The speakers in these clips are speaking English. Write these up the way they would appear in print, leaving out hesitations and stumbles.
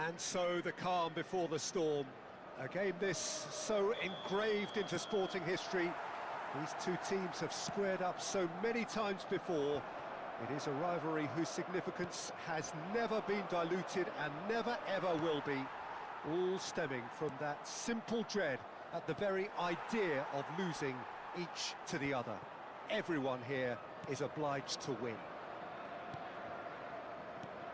And so the calm before the storm. A game this so engraved into sporting history. These two teams have squared up so many times before. It is a rivalry whose significance has never been diluted and never ever will be. All stemming from that simple dread at the very idea of losing each to the other. Everyone here is obliged to win.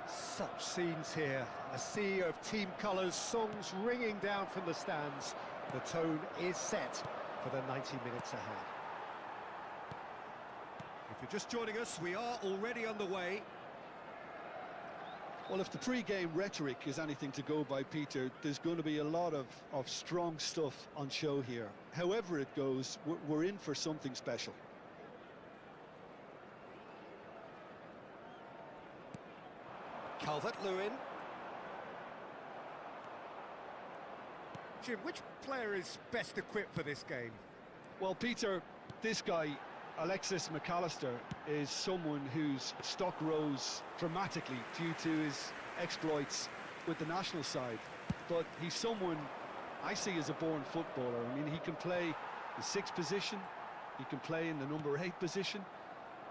Such scenes here, a sea of team colours, songs ringing down from the stands. The tone is set for the 90 minutes ahead. If you're just joining us, we are already underway. Well, if the pre-game rhetoric is anything to go by, Peter, there's going to be a lot of strong stuff on show here. However it goes, we're in for something special. Calvert-Lewin. Jim, which player is best equipped for this game? Well, Peter, this guy, Alexis McAllister, is someone whose stock rose dramatically due to his exploits with the national side. But he's someone I see as a born footballer. I mean, he can play the 6th position, he can play in the number 8 position,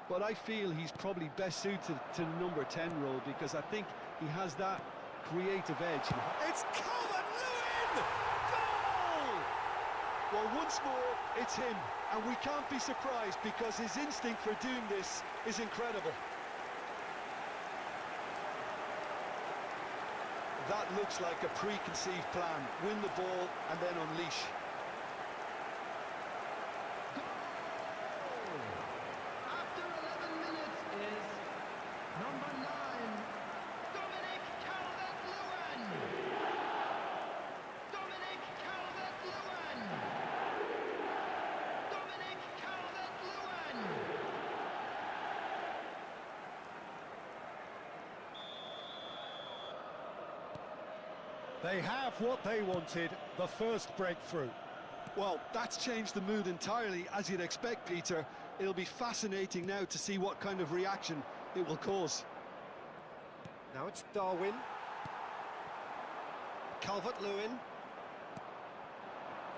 but I feel he's probably best suited to the number 10 role because I think he has that creative edge. It's Calvert-Lewin! Goal! Well, once more, it's him, and we can't be surprised because his instinct for doing this is incredible. That looks like a preconceived plan. Win the ball and then unleash. They have what they wanted, the first breakthrough. Well, that's changed the mood entirely, as you'd expect, Peter. It'll be fascinating now to see what kind of reaction it will cause. Now it's Darwin. Calvert-Lewin.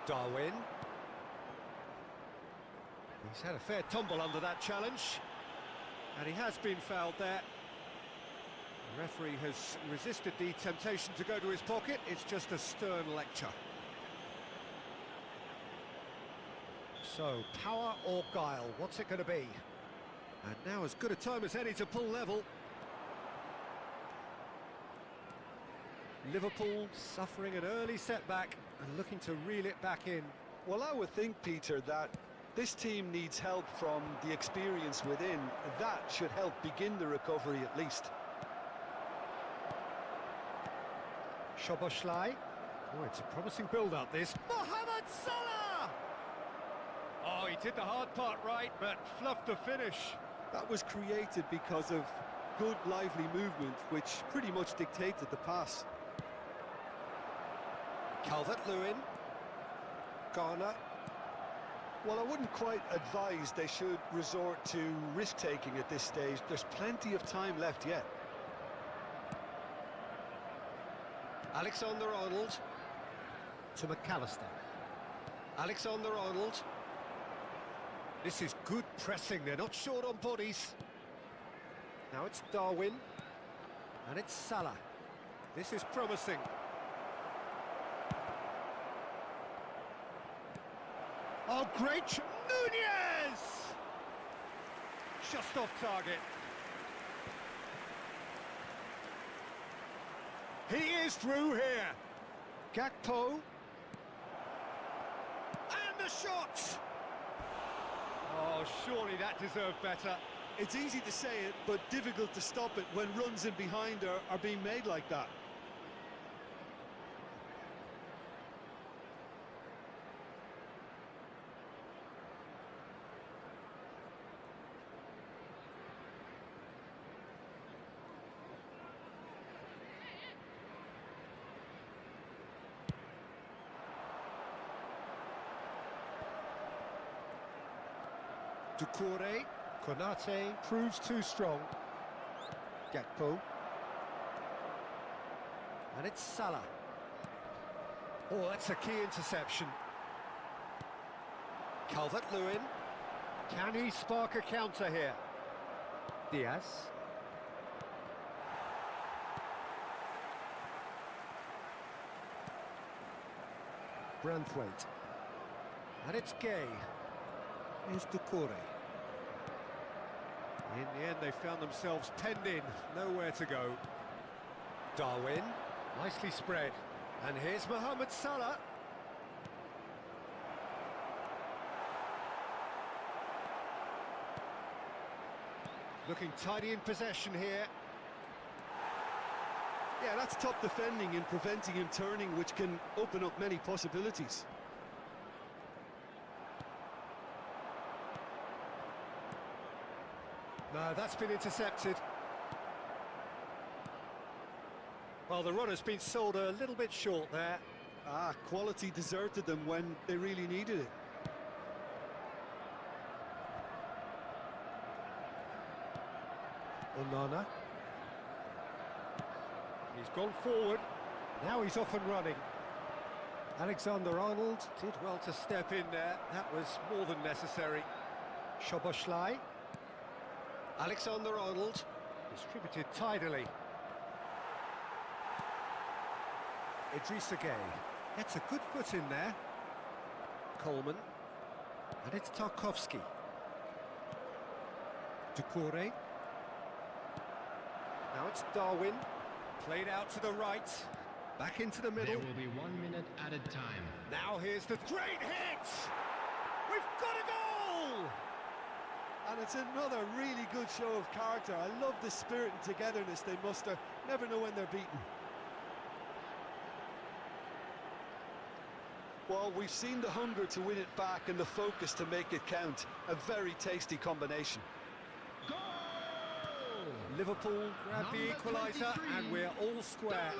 Darwin. He's had a fair tumble under that challenge. And he has been fouled there. The referee has resisted the temptation to go to his pocket. It's just a stern lecture. So, power or guile, what's it going to be? And now as good a time as any to pull level. Liverpool suffering an early setback and looking to reel it back in. Well, I would think, Peter, that this team needs help from the experience within. That should help begin the recovery at least. Szoboszlai. Oh, it's a promising build-up, this. Mohamed Salah! Oh, he did the hard part right, but fluffed the finish. That was created because of good, lively movement, which pretty much dictated the pass. Calvert-Lewin. Garner. Well, I wouldn't quite advise they should resort to risk-taking at this stage. There's plenty of time left yet. Alexander-Arnold to McAllister. Alexander-Arnold. This is good pressing, they're not short on bodies. Now it's Darwin. And it's Salah. This is promising. Oh, great! Nunez! Just off target. He is through here. Gakpo. And the shot! Oh, surely that deserved better. It's easy to say it, but difficult to stop it when runs in behind are being made like that. Doucouré, Konate proves too strong. Gakpo. And it's Salah. Oh, that's a key interception. Calvert-Lewin. Can he spark a counter here? Diaz. Branthwaite. And it's Gay. Here's Doucouré. In the end, they found themselves penned in, nowhere to go. Darwin, nicely spread. And here's Mohamed Salah. Looking tidy in possession here. Yeah, that's top defending and preventing him turning, which can open up many possibilities. No, that's been intercepted. Well, the runner's been sold a little bit short there. Quality deserted them when they really needed it. Onana. He's gone forward. Now he's off and running. Alexander-Arnold did well to step in there. That was more than necessary. Szoboszlai. Alexander-Arnold distributed tidily. Idrissa Gueye gets a good foot in there. Coleman. And it's Tarkowski. Doucouré. Now it's Darwin. Played out to the right. Back into the middle. There will be 1 minute added time. Now here's the great hit! We've got a goal! And it's another really good show of character. I love the spirit and togetherness they muster. Never know when they're beaten. Well, we've seen the hunger to win it back and the focus to make it count. A very tasty combination. Goal! Liverpool grab the equaliser and we're all square.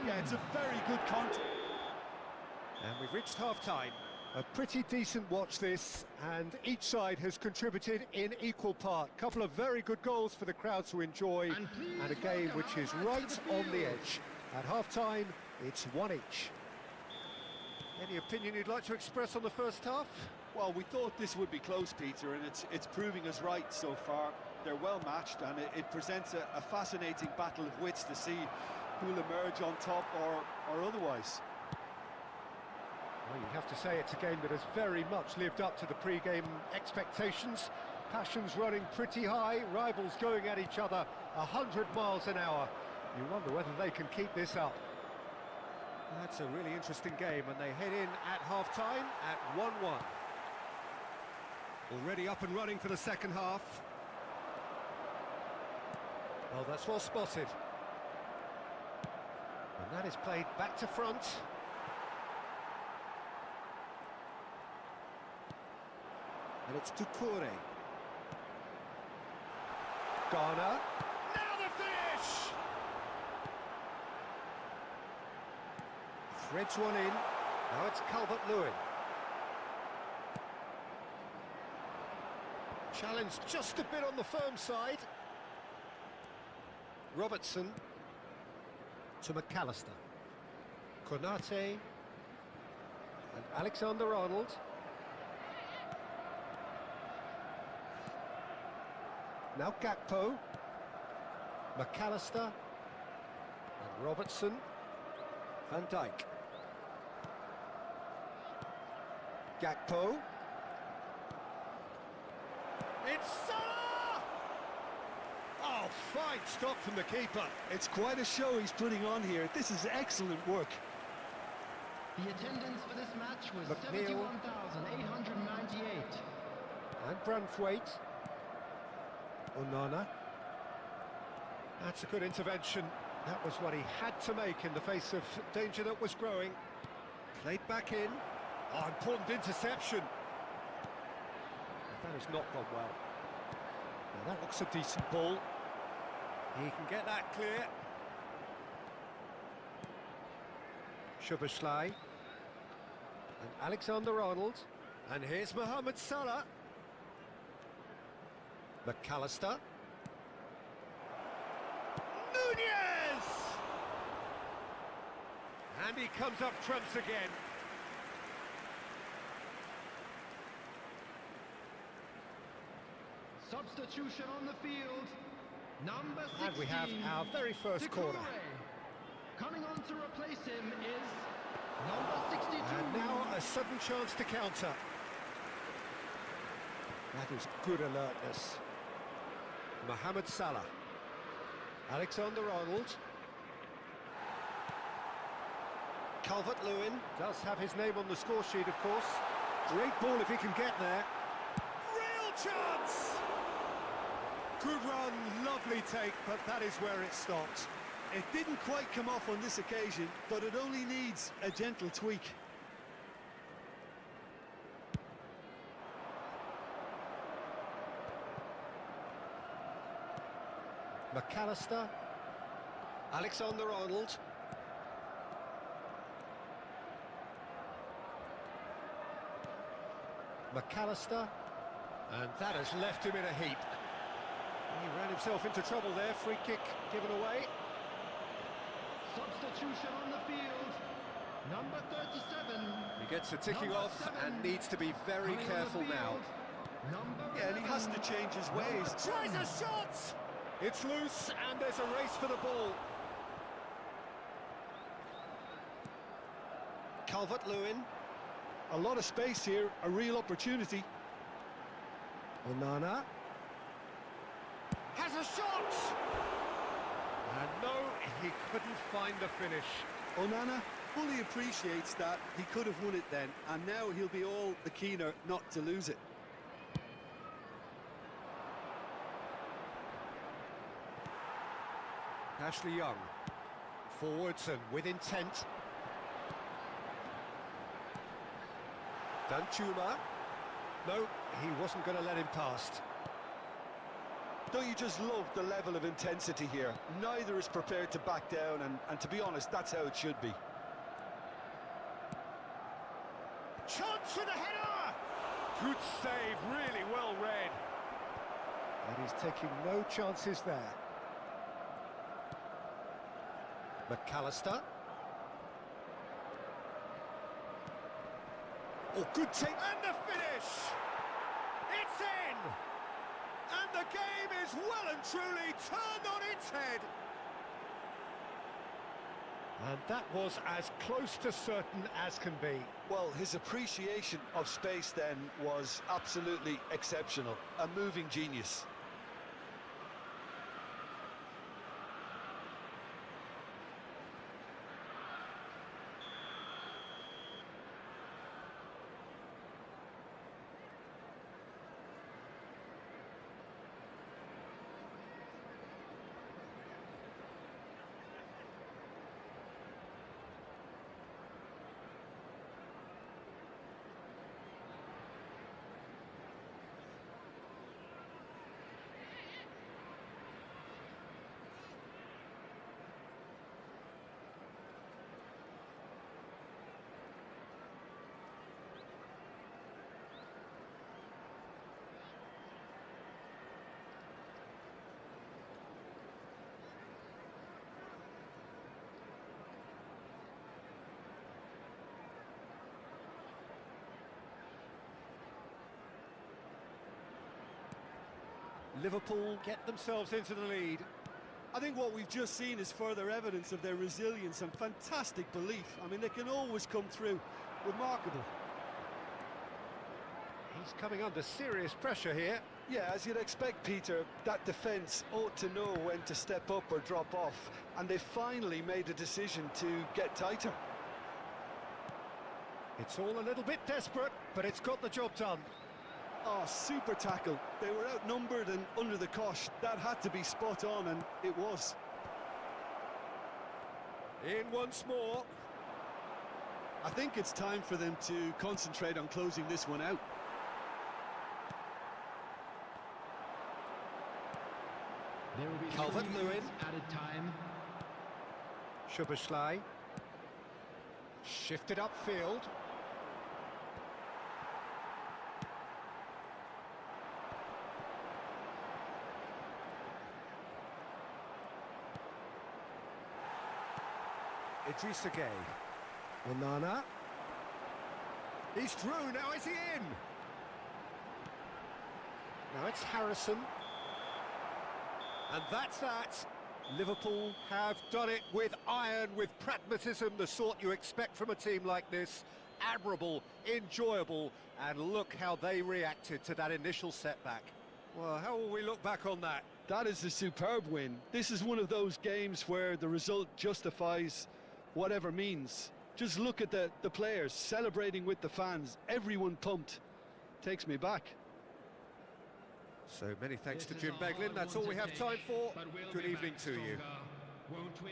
Yeah, it's a very good contact. And we've reached half-time. A pretty decent watch this, and each side has contributed in equal part. Couple of very good goals for the crowd to enjoy, and a game which is right on the edge. At half-time, it's 1 each. Any opinion you'd like to express on the first half? Well, we thought this would be close, Peter, and it's proving us right so far. They're well matched, and it presents a fascinating battle of wits to see who'll emerge on top or otherwise. Well, you'd have to say it's a game that has very much lived up to the pre-game expectations. Passions running pretty high, rivals going at each other 100 miles an hour. You wonder whether they can keep this up. That's a really interesting game, and they head in at half-time at 1-1. Already up and running for the second half. Well, that's well spotted. And that is played back to front. And it's Doucouré. Ghana. Now the finish! Threads one in. Now it's Calvert-Lewin. Challenge just a bit on the firm side. Robertson to McAllister. Konate. And Alexander-Arnold. Now Gakpo, McAllister, and Robertson. Van Dijk. Gakpo. It's Salah! Oh, fine stop from the keeper. It's quite a show he's putting on here. This is excellent work. The attendance for this match was McNeil. 71,898. And Branthwaite. Onana. That's a good intervention. That was what he had to make in the face of danger that was growing. Played back in. Oh, important interception. That has not gone well. Now that looks a decent ball. He can get that clear. Szoboszlai. And Alexander-Arnold. And here's Mohamed Salah. McAllister. Nunez! And he comes up trumps again. Substitution on the field. Number 16. And we have our very first corner. Coming on to replace him is number 62. And now a sudden chance to counter. That is good alertness. Mohamed Salah. Alexander-Arnold. Calvert-Lewin does have his name on the score sheet, of course. Great ball if he can get there. Real chance! Good run, lovely take, but that is where it stopped. It didn't quite come off on this occasion, but it only needs a gentle tweak. McAllister. Alexander-Arnold. McAllister. And that has left him in a heap. He ran himself into trouble there. Free kick given away. Substitution on the field. Number 37. He gets a ticking Number off 7. and needs to be very Coming on the careful now. field. Number Yeah, and he has to change his ways. Tries a shot! It's loose and there's a race for the ball. Calvert-Lewin. A lot of space here, a real opportunity. Onana. Has a shot! And no, he couldn't find the finish. Onana fully appreciates that he could have won it then, and now he'll be all the keener not to lose it. Ashley Young. Forwards and with intent. Danjuma. No, he wasn't going to let him past. Don't you just love the level of intensity here? Neither is prepared to back down, and to be honest, that's how it should be. Chance for the header! Good save, really well read. And he's taking no chances there. McAllister. Oh, good take, and the finish! It's in! And the game is well and truly turned on its head. And that was as close to certain as can be. Well, his appreciation of space then was absolutely exceptional. A moving genius. Liverpool get themselves into the lead. I think what we've just seen is further evidence of their resilience and fantastic belief. I mean, they can always come through. Remarkable. He's coming under serious pressure here. Yeah, as you'd expect, Peter, that defence ought to know when to step up or drop off, and they finally made a decision to get tighter. It's all a little bit desperate, but it's got the job done. Oh, super tackle. They were outnumbered and under the cosh. That had to be spot on, and it was. In once more. I think it's time for them to concentrate on closing this one out. There will be Calvert-Lewin. added time. Szoboszlai. Shifted upfield. Idrissa Gueye. Onana. He's through, now is he in? Now it's Harrison. And that's that. Liverpool have done it with iron, with pragmatism, the sort you expect from a team like this. Admirable, enjoyable, and look how they reacted to that initial setback. Well, how will we look back on that? That is a superb win. This is one of those games where the result justifies whatever means. Just look at the players celebrating with the fans. Everyone pumped. Takes me back. So many thanks to Jim Beglin. That's all we have time for. Good evening to you. Won't we?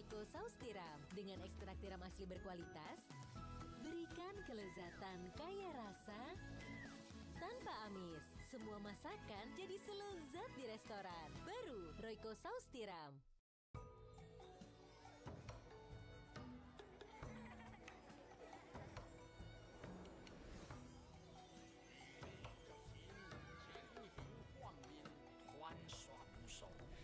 Royco Saus Tiram dengan ekstrak tiram asli berkualitas, berikan kelezatan kaya rasa tanpa amis. Semua masakan jadi selezat di restoran. Baru Royco Saus Tiram.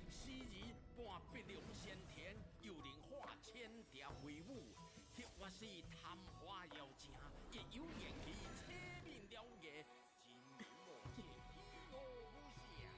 诗兒半壁龍先田，又能化千條威武。鐵我是談話有情，亦有言氣，車面了嘅，真無解，一路無相。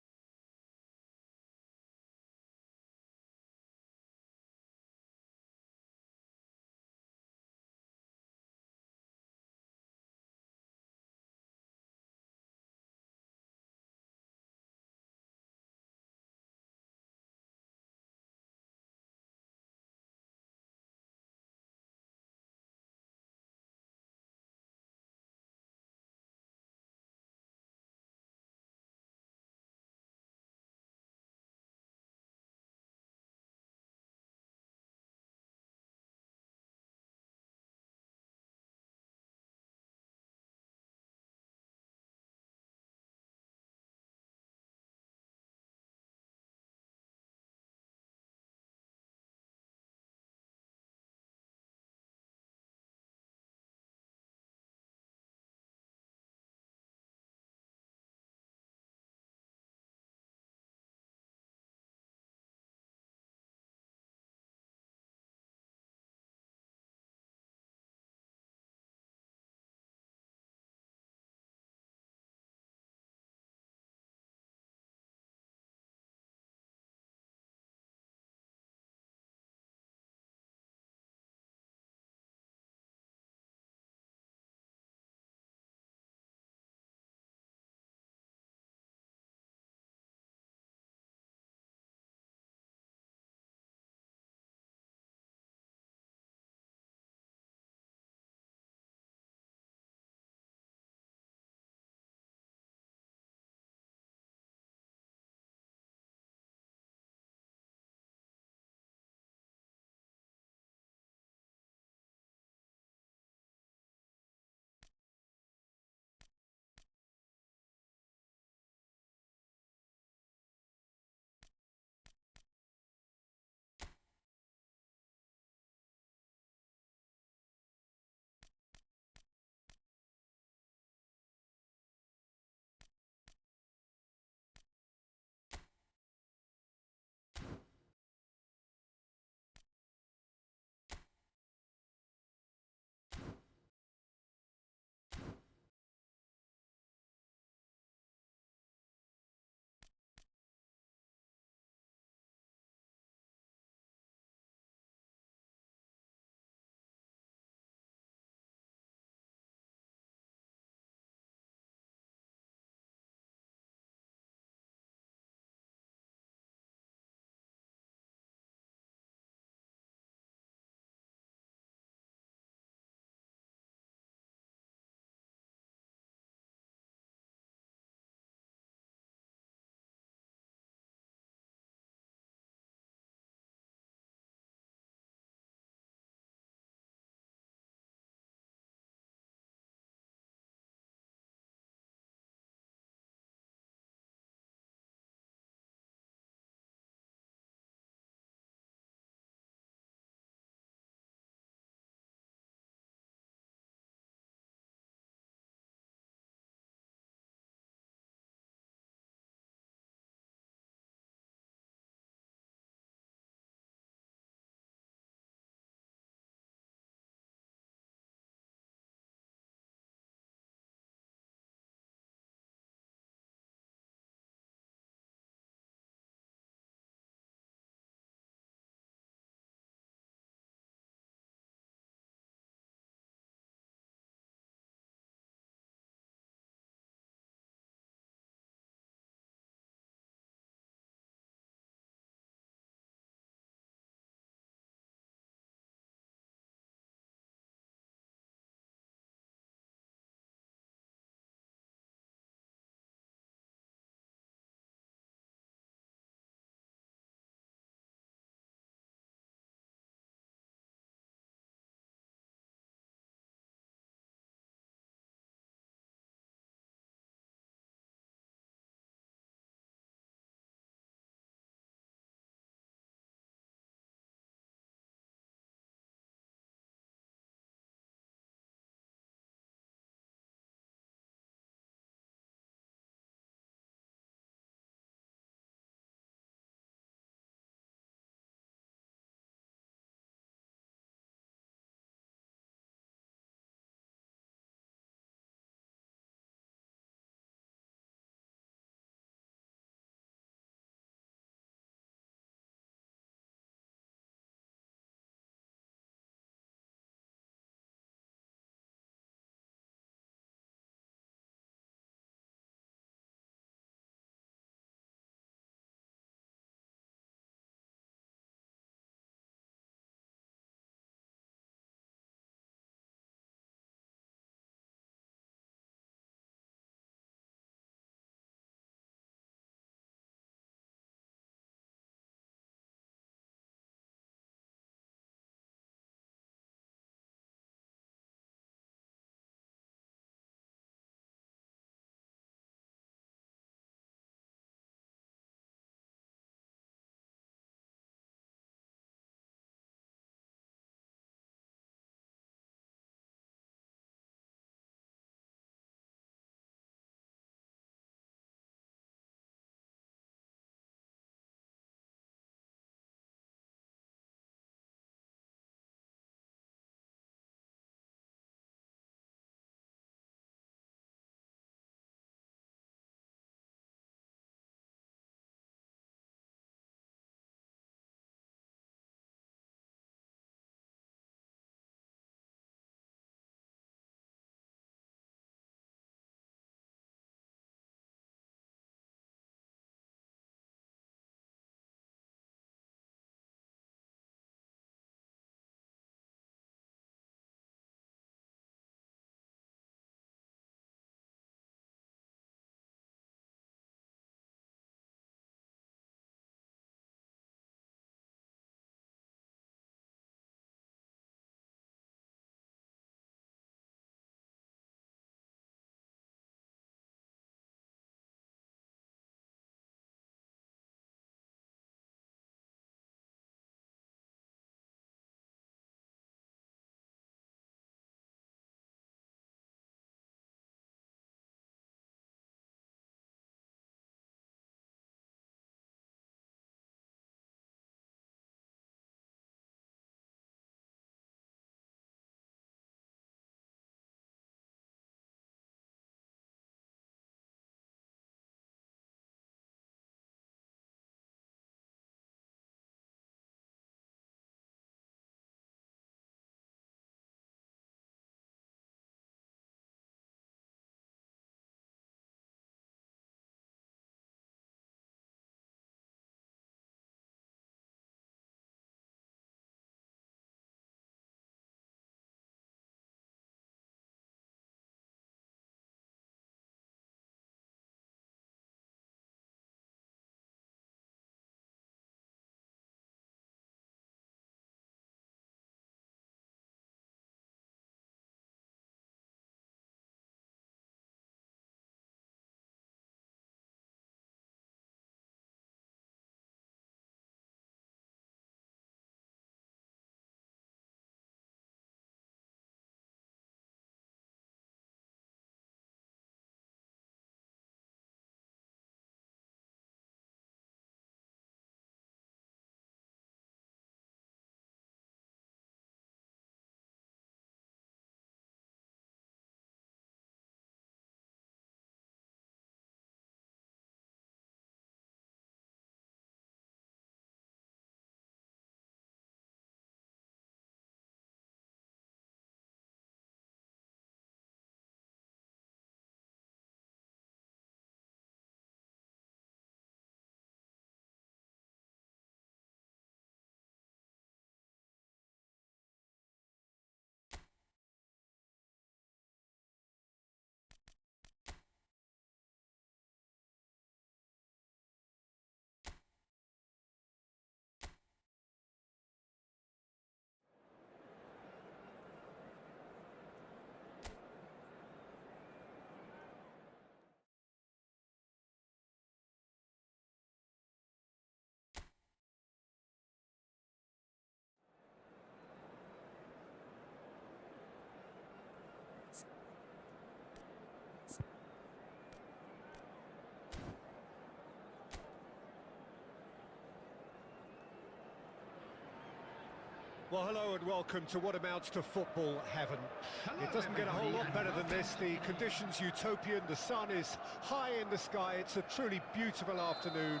Well, hello and welcome to what amounts to football heaven. Hello, It doesn't get a whole lot everybody, better and than this. The conditions utopian, the sun is high in the sky, it's a truly beautiful afternoon,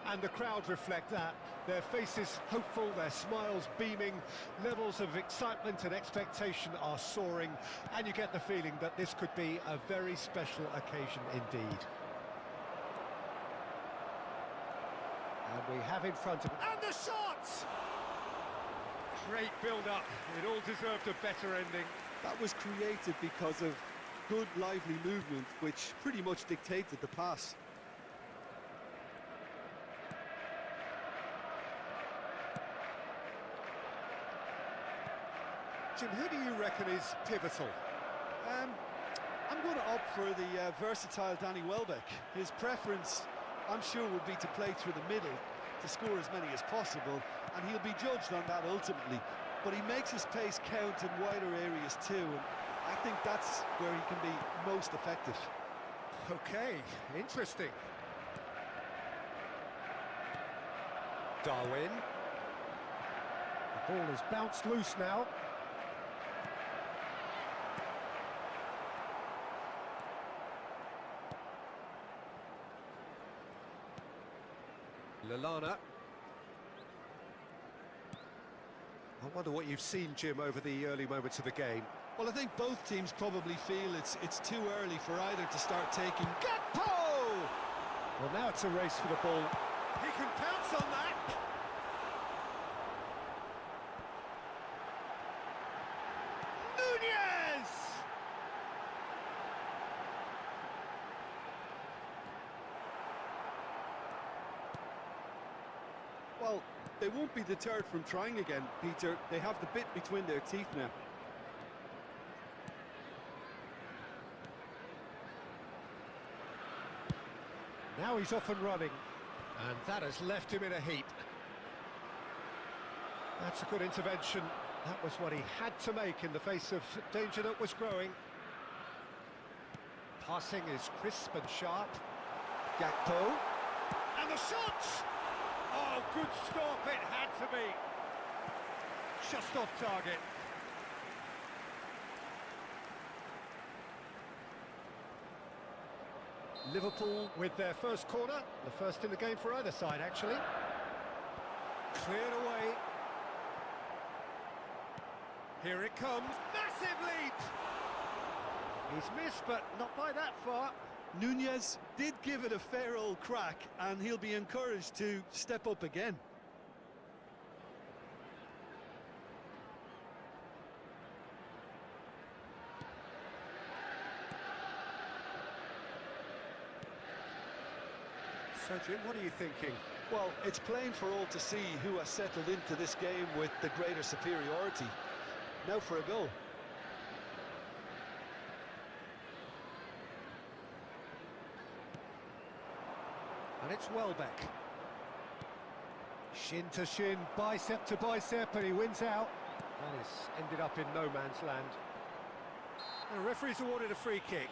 and the crowd reflect that. Their faces hopeful, their smiles beaming, levels of excitement and expectation are soaring, and you get the feeling that this could be a very special occasion indeed. And we have in front of... And the shots! Great build-up. It all deserved a better ending. That was created because of good, lively movement, which pretty much dictated the pass. Jim, who do you reckon is pivotal? I'm going to opt for the versatile Danny Welbeck. His preference, I'm sure, would be to play through the middle to score as many as possible, and he'll be judged on that ultimately. But he makes his pace count in wider areas too, and I think that's where he can be most effective. Okay, interesting. Darwin. The ball is bounced loose now. Lallana. I wonder what you've seen, Jim, over the early moments of the game. Well, I think both teams probably feel it's too early for either to start taking... Gakpo! Well, now it's a race for the ball. He can pounce on that. Nunez! Well, they won't be deterred from trying again, Peter. They have the bit between their teeth now. Now he's off and running, and that has left him in a heap. That's a good intervention. That was what he had to make in the face of danger that was growing. Passing is crisp and sharp. Gakpo. And the shot! Oh, good stop, it had to be. Just off target. Liverpool with their first corner, the first in the game for either side, actually. Cleared away. Here it comes, massive leap! He's missed, but not by that far. Nunez did give it a fair old crack, and he'll be encouraged to step up again. So, Jim, what are you thinking? Well, it's plain for all to see who has settled into this game with the greater superiority. Now for a goal. And it's Welbeck. Shin to shin, bicep to bicep, and he wins out. That is ended up in no man's land. The referee's awarded a free kick.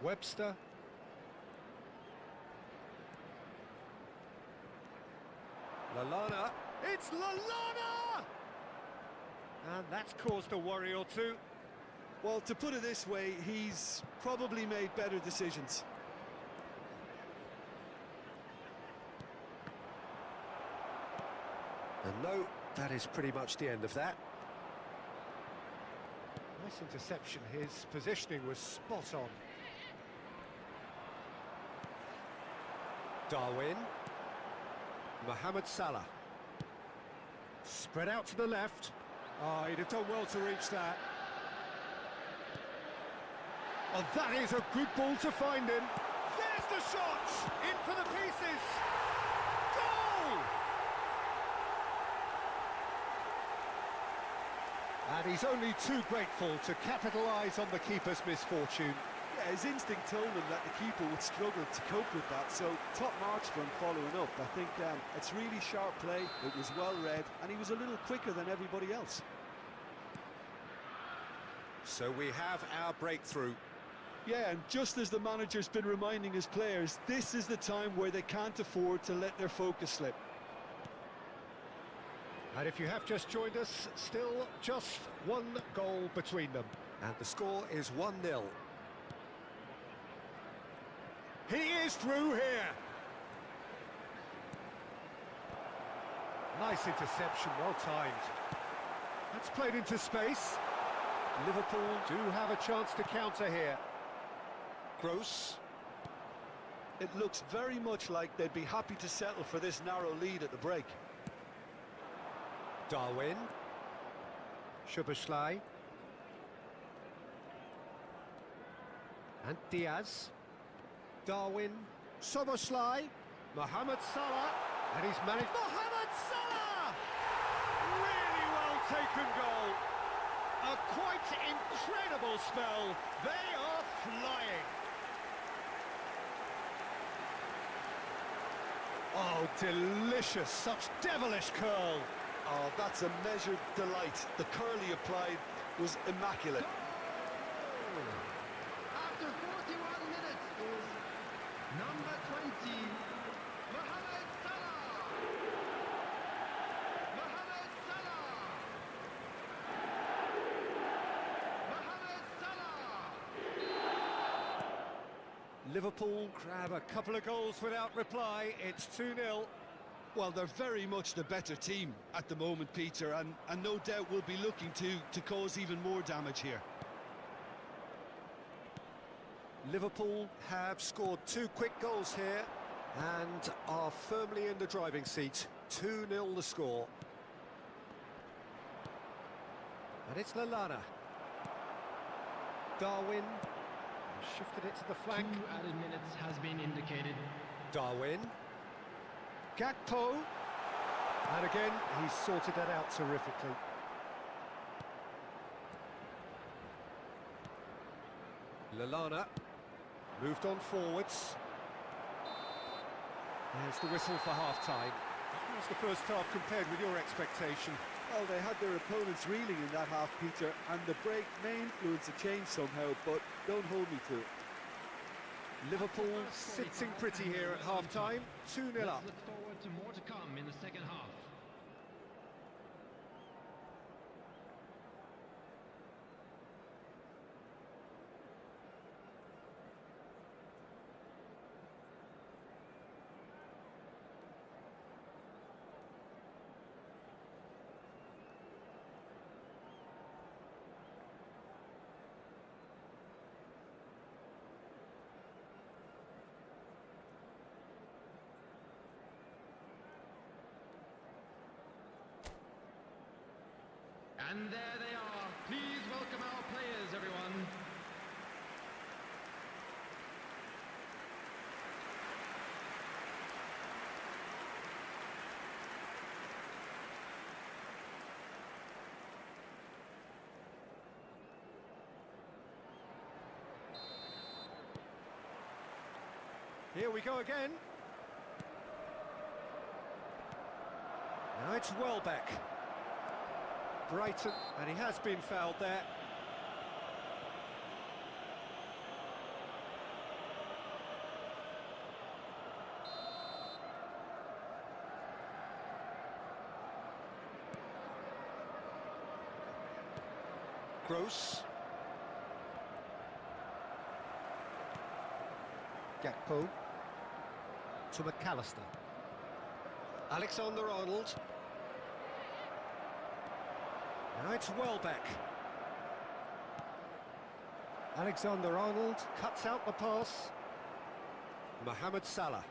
Webster. Lallana. It's Lallana! And that's caused a worry or two. Well, to put it this way, he's probably made better decisions. And no, that is pretty much the end of that. Nice interception. His positioning was spot on. Darwin. Mohamed Salah. Spread out to the left. Oh, he'd have done well to reach that. Oh, that is a good ball to find him. There's the shot! In for the pieces! Goal! And he's only too grateful to capitalise on the keeper's misfortune. Yeah, his instinct told him that the keeper would struggle to cope with that, so top marks for him following up. I think it's really sharp play, it was well read, and he was a little quicker than everybody else. So we have our breakthrough. Yeah, and just as the manager's been reminding his players, this is the time where they can't afford to let their focus slip. And if you have just joined us, still just one goal between them. And the score is 1-0. He is through here. Nice interception, well timed. That's played into space. Liverpool do have a chance to counter here. Gross. It looks very much like they'd be happy to settle for this narrow lead at the break. Darwin. Szoboszlai. And Diaz. Darwin. Szoboszlai. Mohamed Salah. And he's managed... Mohamed Salah! Really well taken goal. A quite incredible spell. They are flying. Oh, delicious. Such devilish curl. Oh, that's a measured delight. The curl he applied was immaculate. After 41 minutes is number 20, Mohamed Salah. Mohamed Salah. Mohamed Salah. Liverpool grab a couple of goals without reply. It's 2-0. Well, they're very much the better team at the moment, Peter, and no doubt will be looking to cause even more damage here. Liverpool have scored 2 quick goals here and are firmly in the driving seat. 2-0 the score. And it's Lallana. Darwin shifted it to the flank. 2 added minutes has been indicated. Darwin. Gakpo. And again, he's sorted that out terrifically. Lallana. Moved on forwards. There's the whistle for half-time. How's the first half compared with your expectation? Well, they had their opponents reeling in that half, Peter, and the break may influence a change somehow, but don't hold me to it. Liverpool sitting pretty here at half-time, 2-0 up. Let's look forward to more to come in the second half. And there they are. Please welcome our players, everyone. Here we go again. Now it's Welbeck. Brighton, and he has been fouled there. Gross. Gakpo. To McAllister. Alexander-Arnold. Now it's Welbeck. Alexander-Arnold cuts out the pass. Mohamed Salah.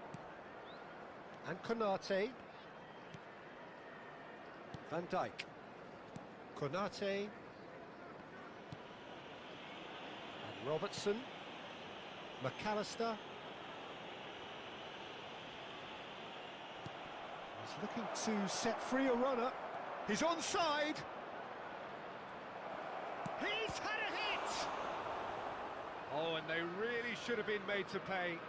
And Konate. Van Dijk. Konate. And Robertson. McAllister. He's looking to set free a runner. He's onside. He's had a hit! Oh, and they really should have been made to pay.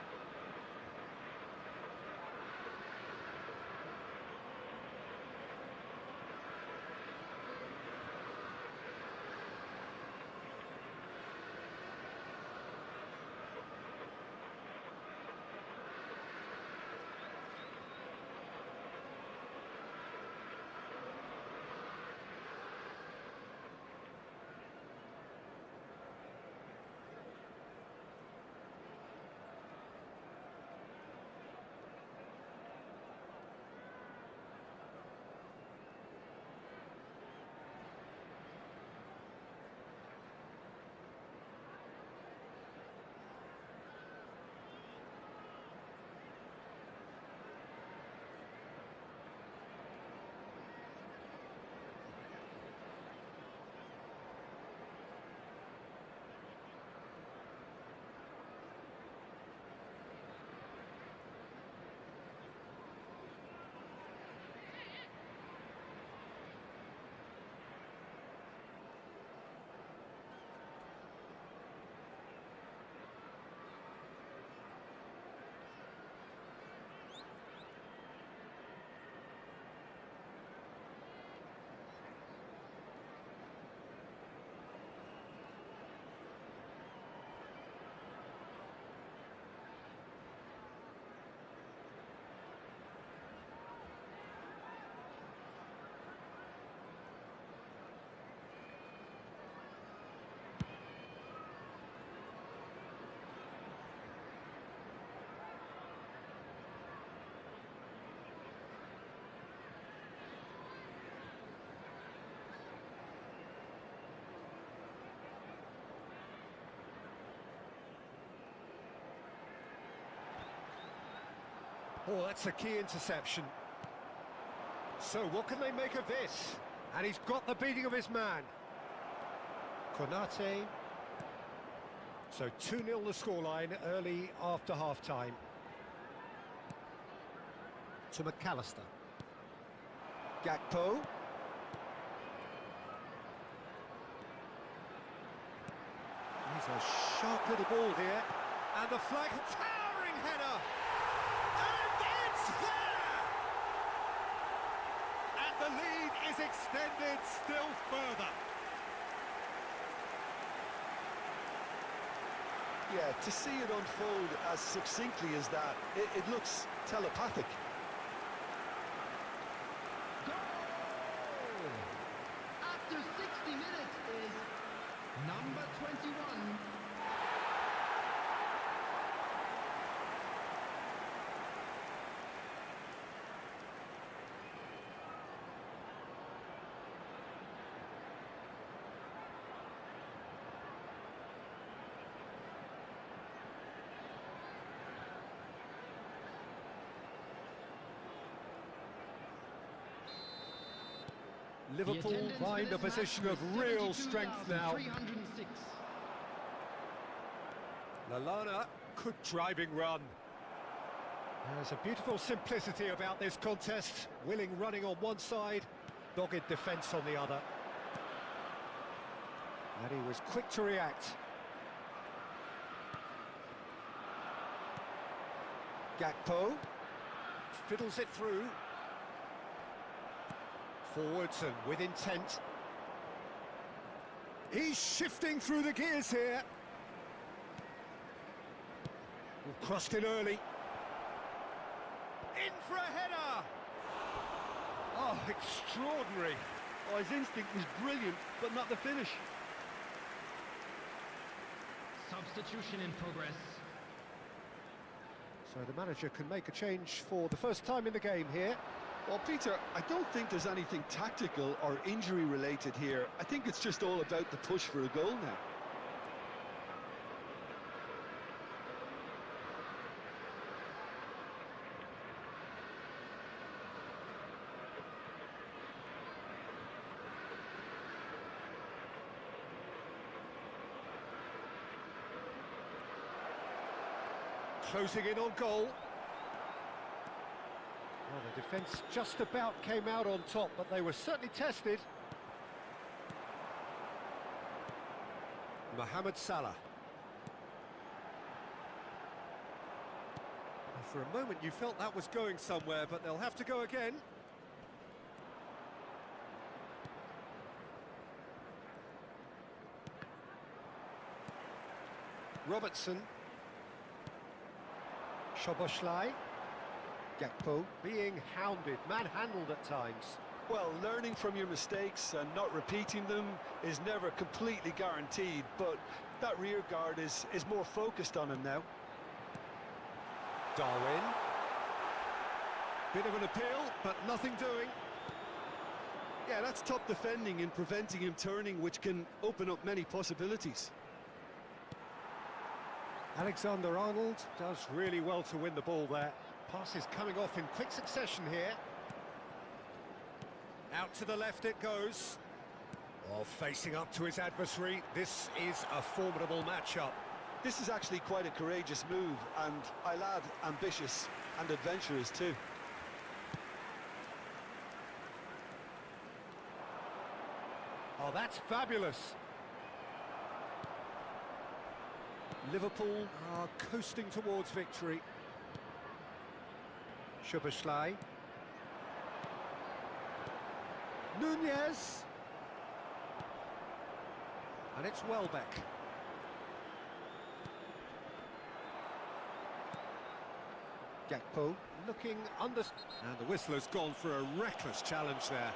Oh, that's a key interception. So what can they make of this? And he's got the beating of his man. Konate. So 2-0 the scoreline early after half-time. To McAllister. Gakpo. He's a sharp little ball here. And the flag, towering header! And it's there! And the lead is extended still further. Yeah, to see it unfold as succinctly as that, it looks telepathic. Goal! After 60 minutes is number 21. Liverpool find a position of real strength now. Lallana, good driving run. There's a beautiful simplicity about this contest. Willing running on one side, dogged defence on the other. And he was quick to react. Gakpo fiddles it through. Forwards and with intent. He's shifting through the gears here. Crossed in early. In for a header! Oh, extraordinary. Oh, his instinct was brilliant, but not the finish. Substitution in progress. So the manager can make a change for the first time in the game here. Well, Peter, I don't think there's anything tactical or injury-related here. I think it's just all about the push for a goal now. Closing in on goal. Well, the defence just about came out on top, but they were certainly tested. Mohamed Salah. For a moment you felt that was going somewhere, but they'll have to go again. Robertson. Szoboszlai. Gakpo being hounded, manhandled at times. Well, learning from your mistakes and not repeating them is never completely guaranteed, but that rear guard is more focused on him now. Darwin. Bit of an appeal, but nothing doing. Yeah, that's top defending and preventing him turning, which can open up many possibilities. Alexander-Arnold does really well to win the ball there. Passes coming off in quick succession here. Out to the left it goes. Oh, facing up to his adversary. This is a formidable matchup. This is actually quite a courageous move, and I'll add ambitious and adventurous too. Oh, that's fabulous. Liverpool are coasting towards victory. Szoboszlai. Nunez. And it's Welbeck. Gakpo looking under... And the whistler's gone for a reckless challenge there.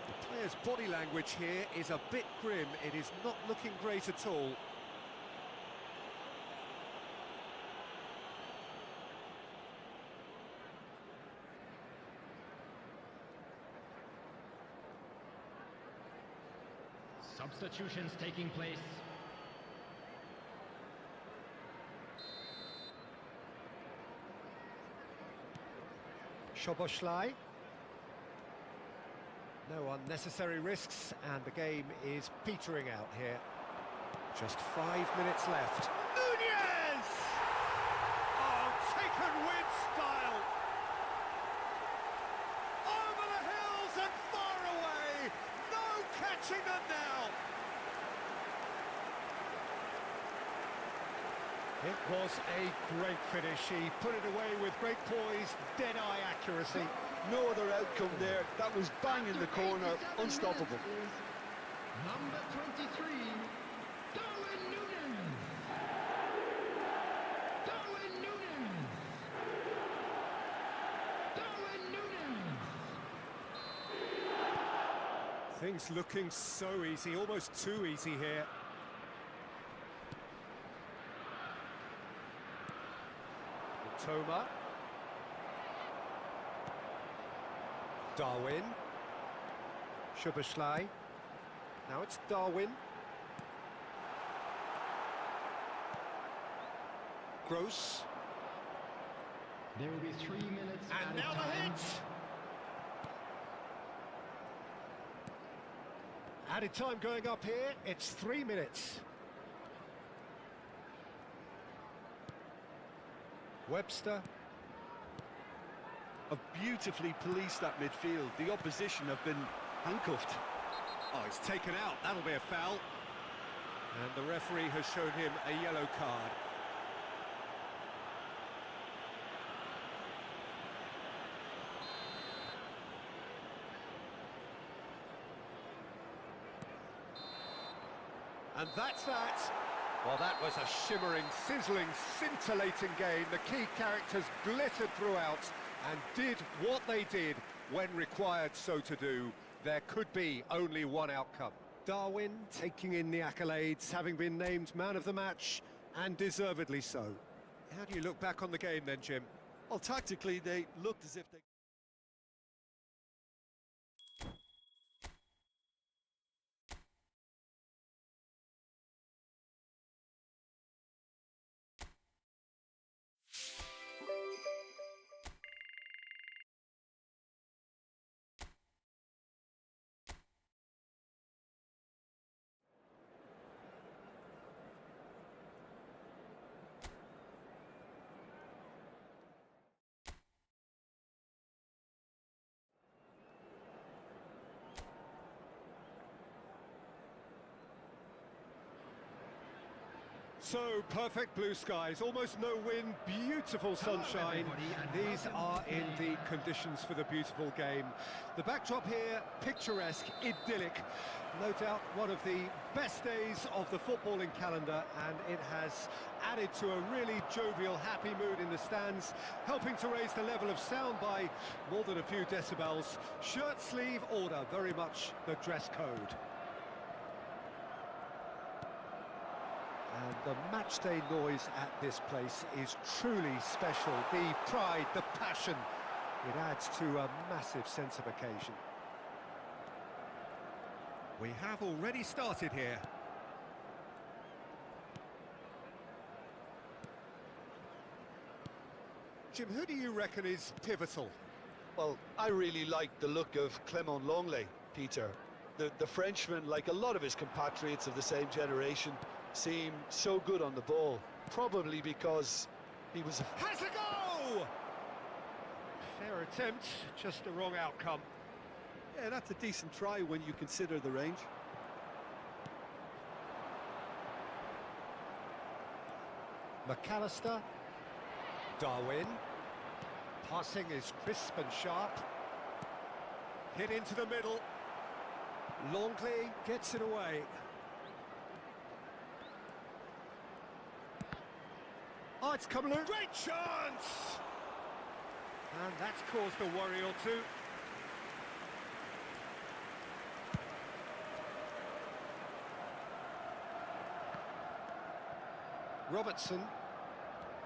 The player's body language here is a bit grim. It is not looking great at all. Substitutions taking place. Szoboszlai. No unnecessary risks, and the game is petering out here. Just 5 minutes left. Nunez! Oh, taken with style! Over the hills and far away! No catching them now! It was a great finish. He put it away with great poise, dead-eye accuracy. No other outcome there. That was bang in the corner, unstoppable. Number 23, Darwin Núñez. Darwin Núñez. Darwin Núñez. Things looking so easy, almost too easy here. Toma. Darwin. Szoboszlai. Now it's Darwin. Gross. There will be 3 minutes And now the hit! Added time going up here, it's 3 minutes. Webster. Have beautifully policed that midfield. The opposition have been handcuffed. Oh, he's taken out, that'll be a foul. And the referee has shown him a yellow card. And that's that. Well, that was a shimmering, sizzling, scintillating game. The key characters glittered throughout and did what they did when required so to do. There could be only one outcome. Darwin taking in the accolades, having been named man of the match, and deservedly so. How do you look back on the game then, Jim? Well, tactically, they looked as if they... So, perfect blue skies, almost no wind, beautiful sunshine. These are in the conditions for the beautiful game. The backdrop here, picturesque, idyllic. No doubt one of the best days of the footballing calendar, and it has added to a really jovial, happy mood in the stands, helping to raise the level of sound by more than a few decibels. Shirt sleeve order, very much the dress code. And the matchday noise at this place is truly special. The pride, the passion, it adds to a massive sense of occasion. We have already started here. Jim, who do you reckon is pivotal? Well, I really like the look of Clément Lenglet, Peter. The Frenchman, like a lot of his compatriots of the same generation, seem so good on the ball, probably because he was a... Has a go! Fair attempt, just the wrong outcome. Yeah, that's a decent try when you consider the range. McAllister. Darwin. Passing is crisp and sharp. Hit into the middle. Lenglet gets it away. Oh, it's come loose. Great chance! And that's caused a worry or two. Robertson.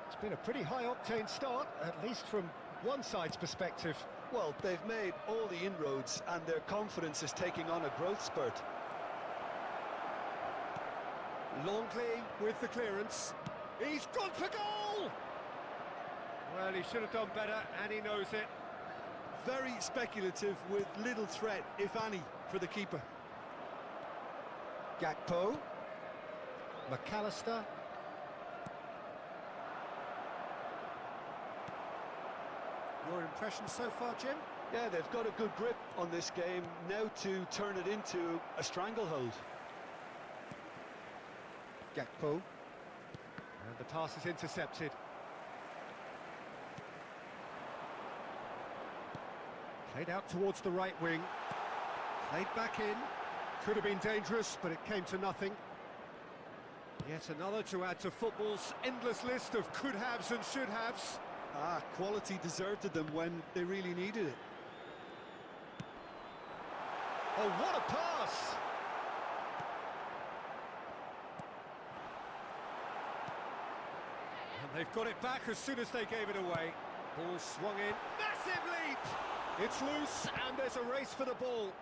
It's been a pretty high-octane start, at least from one side's perspective. Well, they've made all the inroads and their confidence is taking on a growth spurt. Lenglet with the clearance. He's gone for goal! Well, he should have done better, and he knows it. very speculative with little threat, if any, for the keeper. Gakpo. McAllister. Your impression so far, Jim? Yeah, they've got a good grip on this game, now to turn it into a stranglehold. Gakpo. And the pass is intercepted. Played out towards the right wing. Played back in. Could have been dangerous, but it came to nothing. Yet another to add to football's endless list of could-haves and should-haves. Quality deserted them when they really needed it. Oh, what a pass! And they've got it back as soon as they gave it away. Ball swung in. Massive leap! It's loose, and there's a race for the ball.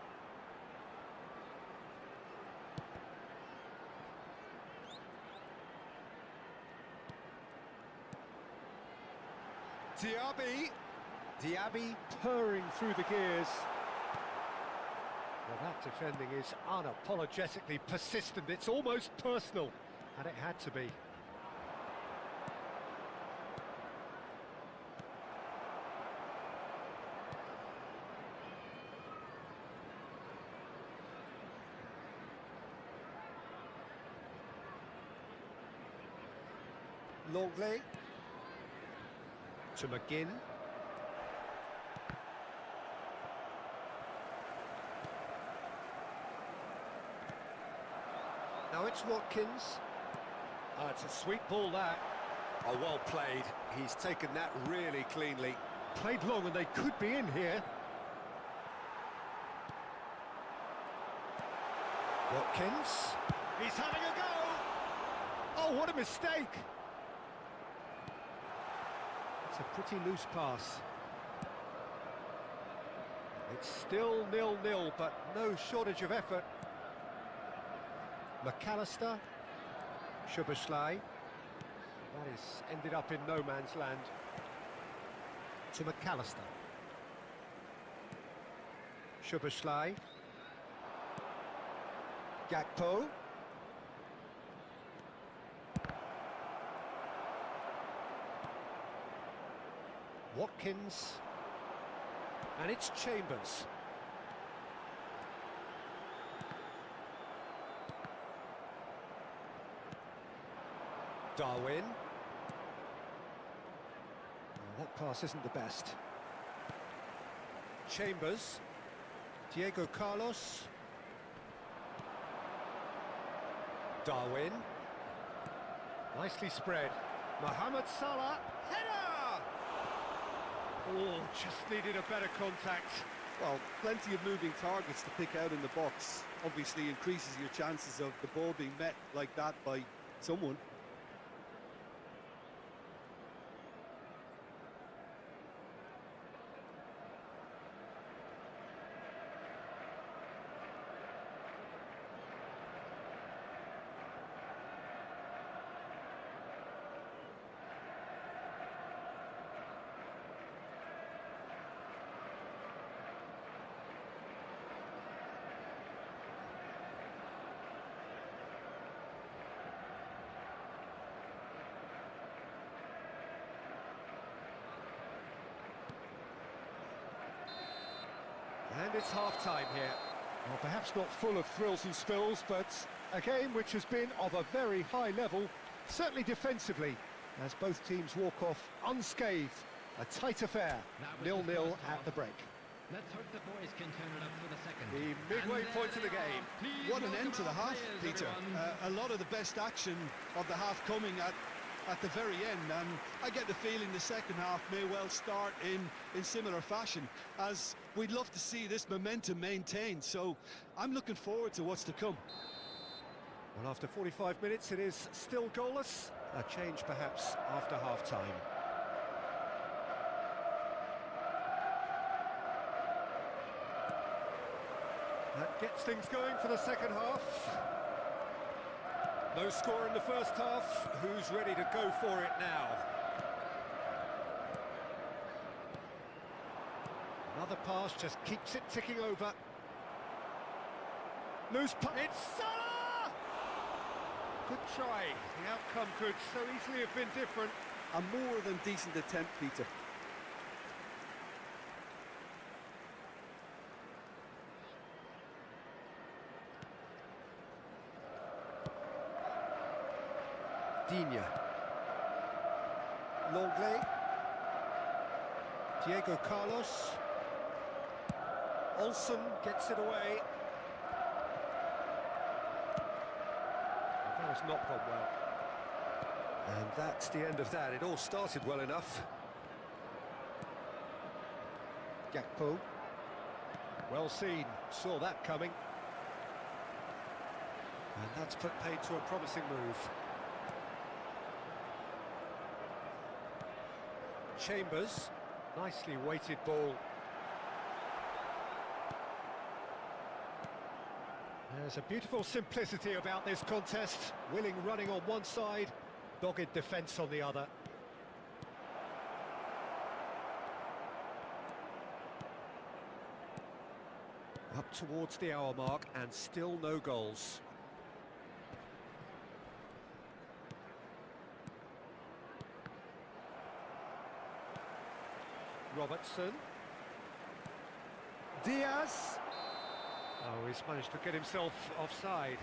Diaby purring through the gears. Well, that defending is unapologetically persistent. It's almost personal, and it had to be. Longley. To McGinn. Now it's Watkins. It's a sweet ball, that. Oh, well played. He's taken that really cleanly. Played long and they could be in here. Watkins. He's having a go! Oh, what a mistake! It's a pretty loose pass. It's still 0-0, but no shortage of effort. McAllister. Szoboszlai. That is ended up in no man's land. To McAllister. Szoboszlai. Gakpo. Watkins. And it's Chambers. Darwin. Oh, that pass isn't the best. Chambers. Diego Carlos. Darwin. Nicely spread. Mohamed Salah. Header! Oh, just needed a better contact. Well, plenty of moving targets to pick out in the box. Obviously increases your chances of the ball being met like that by someone. And it's half-time here. Well, perhaps not full of thrills and spills, but a game which has been of a very high level, certainly defensively, as both teams walk off unscathed. A tight affair, 0-0 at the break. Let's hope the boys can turn it up for the second. The midway point of the game. What an end to the half, Peter. A lot of the best action of the half coming at the very end, and I get the feeling the second half may well start in similar fashion, as we'd love to see this momentum maintained, so I'm looking forward to what's to come. Well, after 45 minutes, it is still goalless. A change, perhaps, after half-time. That gets things going for the second half. No score in the first half. Who's ready to go for it now? Another pass, just keeps it ticking over. Loose puck, it's Salah! Good try, the outcome could so easily have been different. A more than decent attempt, Peter. Digne. Longley. Diego Carlos. Olsen gets it away. That has not gone well. And that's the end of that. It all started well enough. Gakpo. Well seen. Saw that coming. And that's put paid to a promising move. Chambers. Nicely weighted ball. There's a beautiful simplicity about this contest. Willing running on one side, dogged defence on the other. Up towards the hour mark and still no goals. Robertson. Diaz. Oh, he's managed to get himself offside.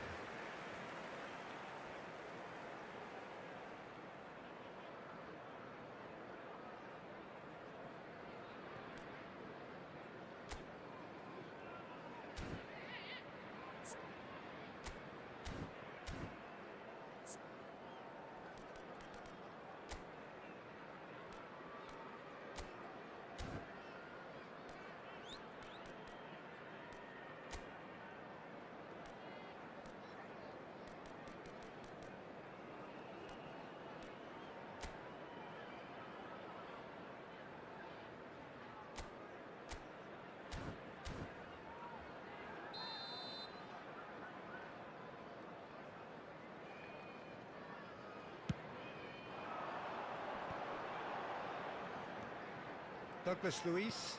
Douglas Luiz.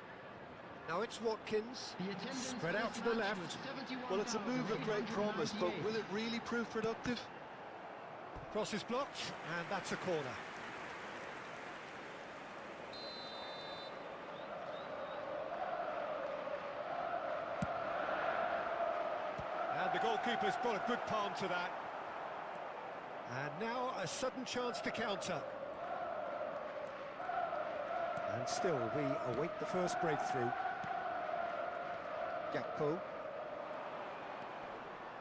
Now it's Watkins. Spread out to the left. Well, it's a move of great promise, but will it really prove productive? Cross is blocked, and that's a corner. And the goalkeeper's got a good palm to that. And now a sudden chance to counter. And still, we await the first breakthrough. Gakpo.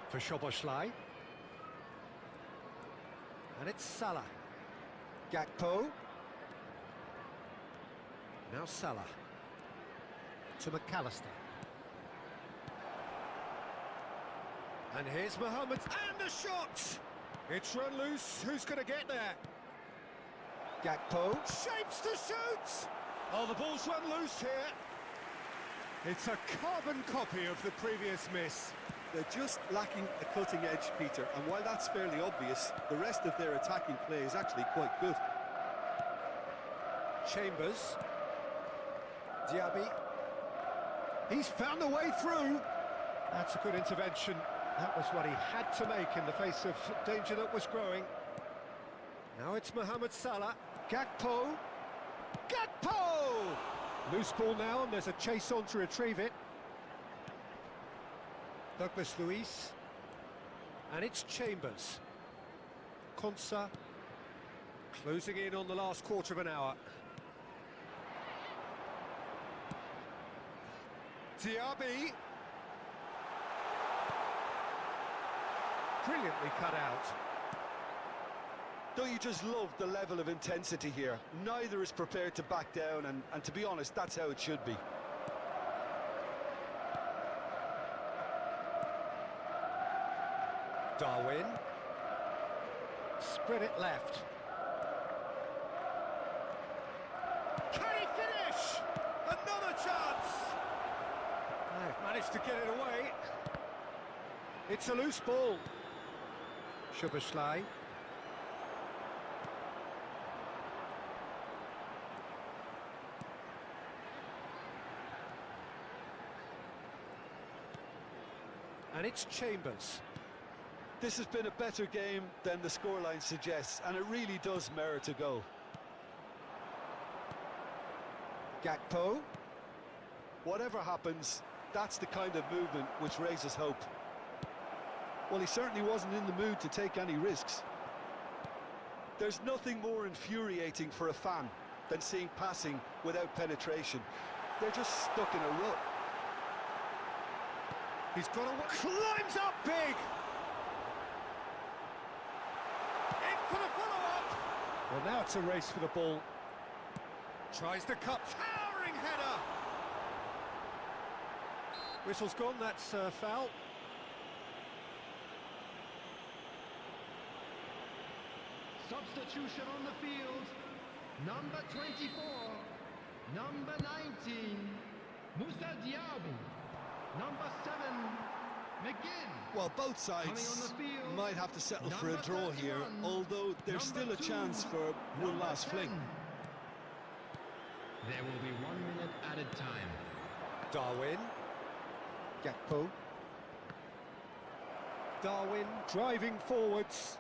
For Szoboszlai. And it's Salah. Gakpo. Now Salah. To McAllister. And here's Mohamed. And the shot! It's run loose. Who's going to get there? Gakpo. Shapes to shoot! Oh, the ball's run loose here. It's a carbon copy of the previous miss. They're just lacking a cutting edge, Peter, and while that's fairly obvious, the rest of their attacking play is actually quite good. Chambers. Diaby. He's found the way through. That's a good intervention. That was what he had to make in the face of danger that was growing. Now it's Mohamed Salah. Gakpo. Gakpo! Loose ball now, and there's a chase on to retrieve it. Douglas Luiz. And it's Chambers. Konsa. Closing in on the last quarter of an hour. Diaby. Brilliantly cut out. Don't you just love the level of intensity here? Neither is prepared to back down, and to be honest, that's how it should be. Darwin. Spread it left. Can he finish? Another chance! They've managed to get it away. It's a loose ball. Szoboszlai. And it's Chambers. This has been a better game than the scoreline suggests, and it really does merit a goal. Gakpo. Whatever happens, that's the kind of movement which raises hope. Well, he certainly wasn't in the mood to take any risks. There's nothing more infuriating for a fan than seeing passing without penetration. They're just stuck in a rut. He's got a... climbs up big! In for the follow-up! Well, now it's a race for the ball. Tries the cut, towering header! Whistle's gone, that's foul. Substitution on the field. Number 24. Number 19. Musa Diaby. Number 7. McGinn. Well, both sides might have to settle for a draw here, although there's still a chance for one last fling. There will be 1 minute added time. Darwin. Gakpo. Darwin driving forwards.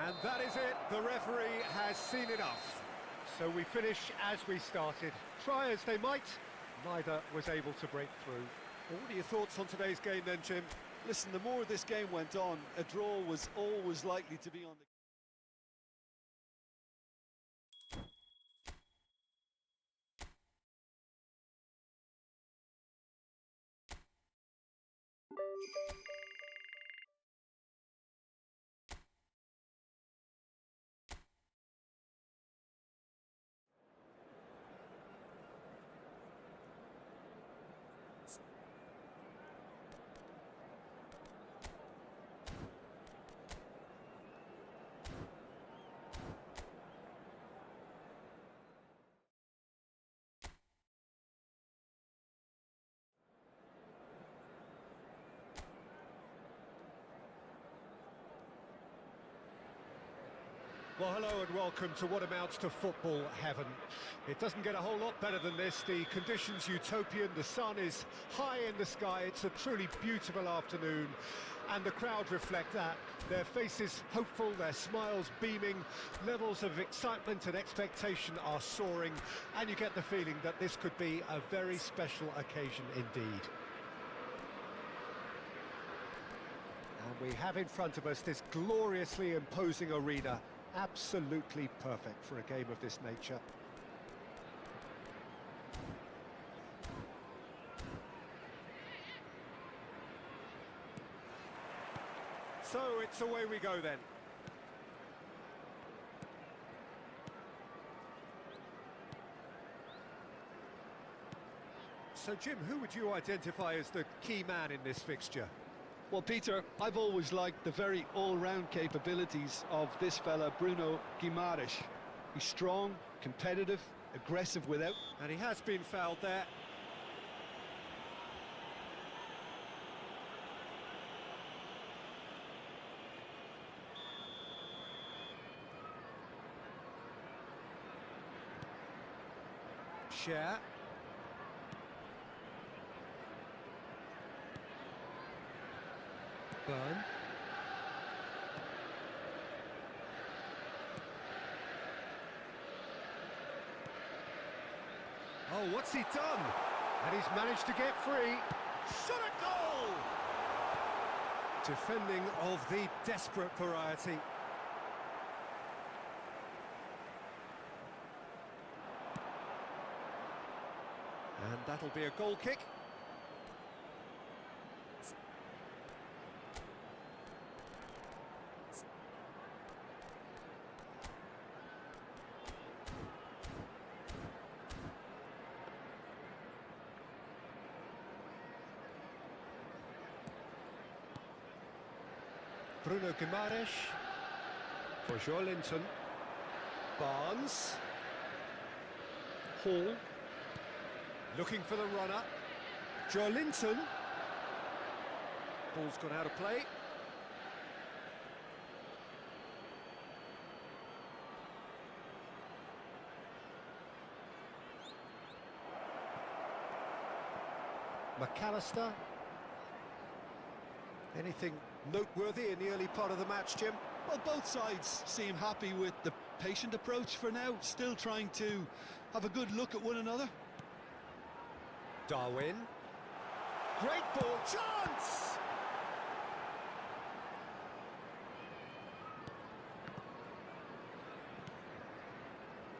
And that is it. The referee has seen enough. So we finish as we started. Try as they might, neither was able to break through. Well, what are your thoughts on today's game then, Jim? Listen, the more this game went on, a draw was always likely to be on the... Well, hello and welcome to what amounts to football heaven. It doesn't get a whole lot better than this. The conditions utopian, the sun is high in the sky, it's a truly beautiful afternoon, and the crowd reflect that. Their faces hopeful, their smiles beaming, levels of excitement and expectation are soaring, and you get the feeling that this could be a very special occasion indeed. And we have in front of us this gloriously imposing arena. Absolutely perfect for a game of this nature. So it's away we go then. So Jim, who would you identify as the key man in this fixture? Well, Peter, I've always liked the very all-round capabilities of this fella, Bruno Guimaraes. He's strong, competitive, aggressive without... And he has been fouled there. Share. Burn. Oh, what's he done? And he's managed to get free. Shot a goal! Defending of the desperate variety. And that'll be a goal kick. Bruno Guimaraes for Joelinton. Barnes. Hall. Looking for the runner. Joelinton. Ball's gone out of play. McAllister. Anything noteworthy in the early part of the match, Jim? Well, both sides seem happy with the patient approach for now, still trying to have a good look at one another. Darwin. Great ball, chance!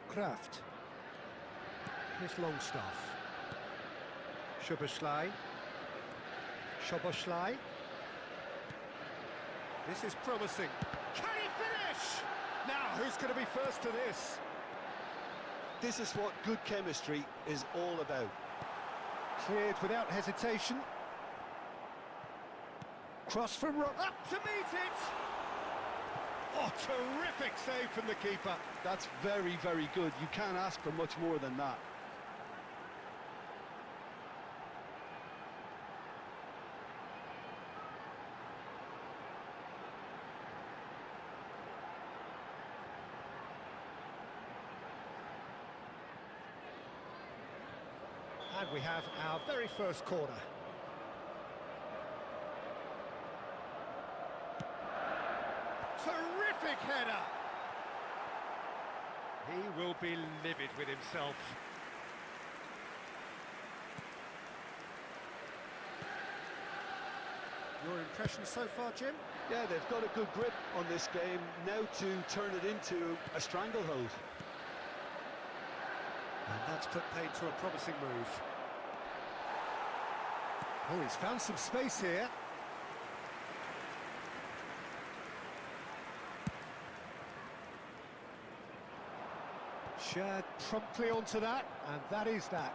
Kraft. Here's Longstaff. Szoboszlai. Szoboszlai. This is promising. Can he finish? Now, who's going to be first to this? This is what good chemistry is all about. Cleared without hesitation. Cross from up to meet it! Oh, terrific save from the keeper. That's very, very good. You can't ask for much more than that. And we have our very first corner. Terrific header! He will be livid with himself. Your impression so far, Jim? Yeah, they've got a good grip on this game, now to turn it into a stranglehold. And that's put paid to a promising move. Oh, he's found some space here. Shared promptly onto that, and that is that.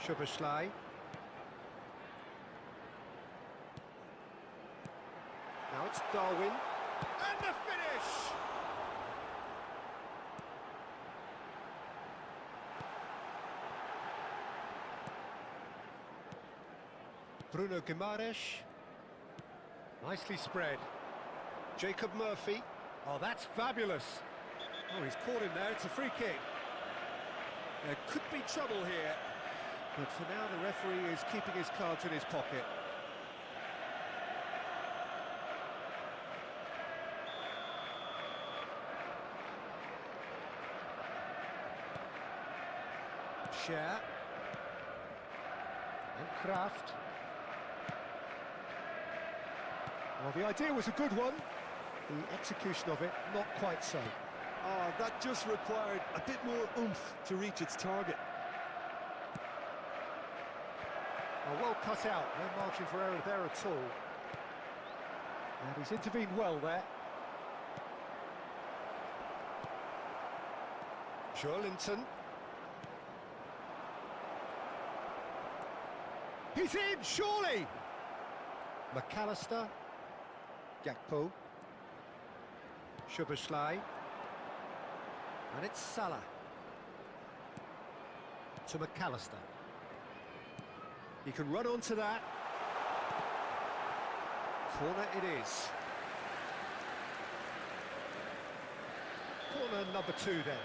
Szoboszlai. Now it's Darwin. And the finish! Bruno Guimaraes. Nicely spread. Jacob Murphy. Oh, that's fabulous. Oh, he's caught him there. It's a free kick. There could be trouble here. But for now, the referee is keeping his cards in his pocket. Scher. And Kraft. Well, the idea was a good one. The execution of it, not quite so. Oh, that just required a bit more oomph to reach its target. Oh, well cut out, no margin for error there at all. And he's intervened well there. Joelinton. He's in, surely! McAllister. Gakpo. Szoboszlai. And it's Salah. To McAllister. He can run onto that. Corner it is. Corner number 2 then.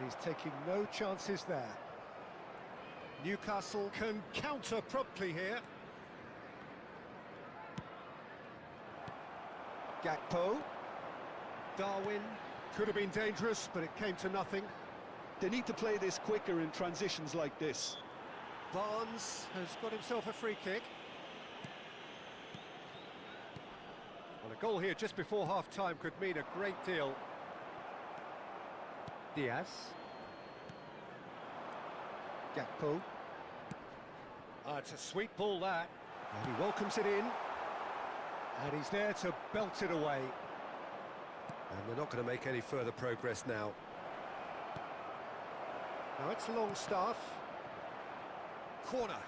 But he's taking no chances there. Newcastle can counter promptly here. Gakpo. Darwin. Could have been dangerous, but it came to nothing. They need to play this quicker in transitions like this. Barnes has got himself a free kick. Well, a goal here just before half-time could mean a great deal. Diaz. Gakpo. It's a sweet ball, that. And he welcomes it in. And he's there to belt it away. And they're not going to make any further progress now. Now it's Longstaff. Corner.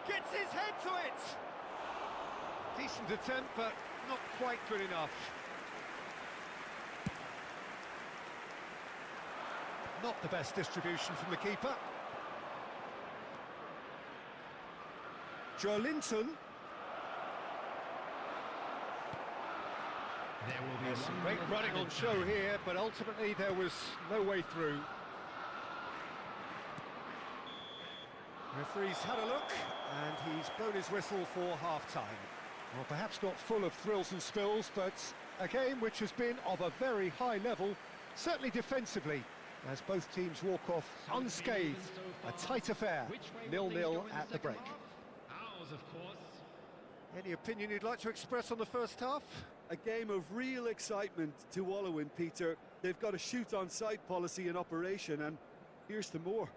Gets his head to it! Decent attempt, but not quite good enough. Not the best distribution from the keeper. Joelinton. There will be There's some one great more running on added show time. here, but ultimately there was no way through. Referee's had a look, and he's blown his whistle for half-time. Well, perhaps not full of thrills and spills, but a game which has been of a very high level, certainly defensively, as both teams walk off unscathed. A tight affair, 0-0 at the break. Ours, of course. Any opinion you'd like to express on the first half? A game of real excitement to wallow in, Peter. They've got a shoot-on-sight policy in operation, and here's to more.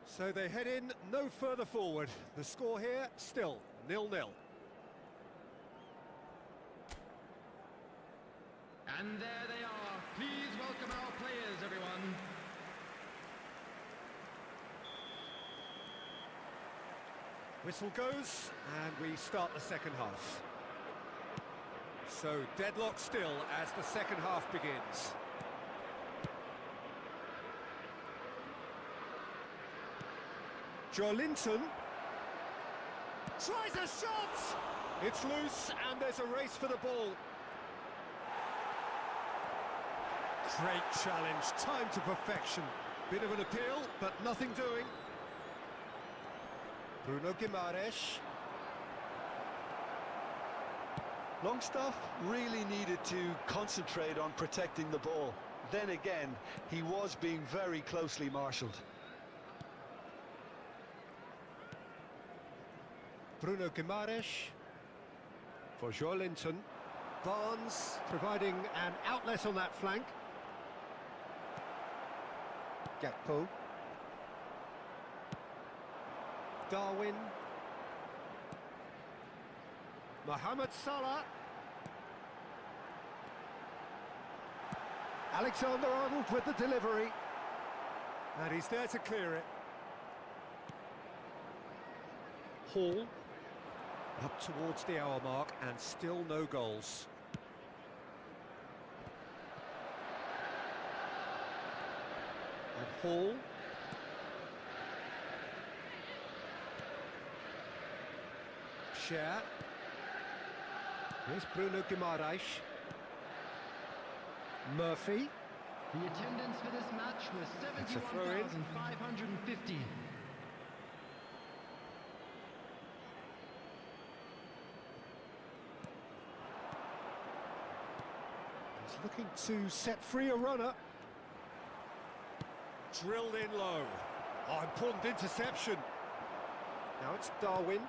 So they head in no further forward. The score here, still 0-0. And there they are. Please welcome our players, everyone. Whistle goes, and we start the second half. So deadlock still as the second half begins. Joelinton tries a shot! It's loose, and there's a race for the ball. Great challenge, time to perfection. Bit of an appeal, but nothing doing. Bruno Guimaraes. Longstaff really needed to concentrate on protecting the ball. Then again, he was being very closely marshalled. Bruno Guimaraes for Joelinton. Barnes providing an outlet on that flank. Gakpo. Darwin. Mohamed Salah. Alexander-Arnold with the delivery. And he's there to clear it. Hall. Up towards the hour mark and still no goals. And Hall. Share. Here's Bruno Guimaraes. Murphy. The attendance for this match was It's a throw-in. 71,550. He's looking to set free a runner. Drilled in low. Oh, important interception. Now it's Darwin.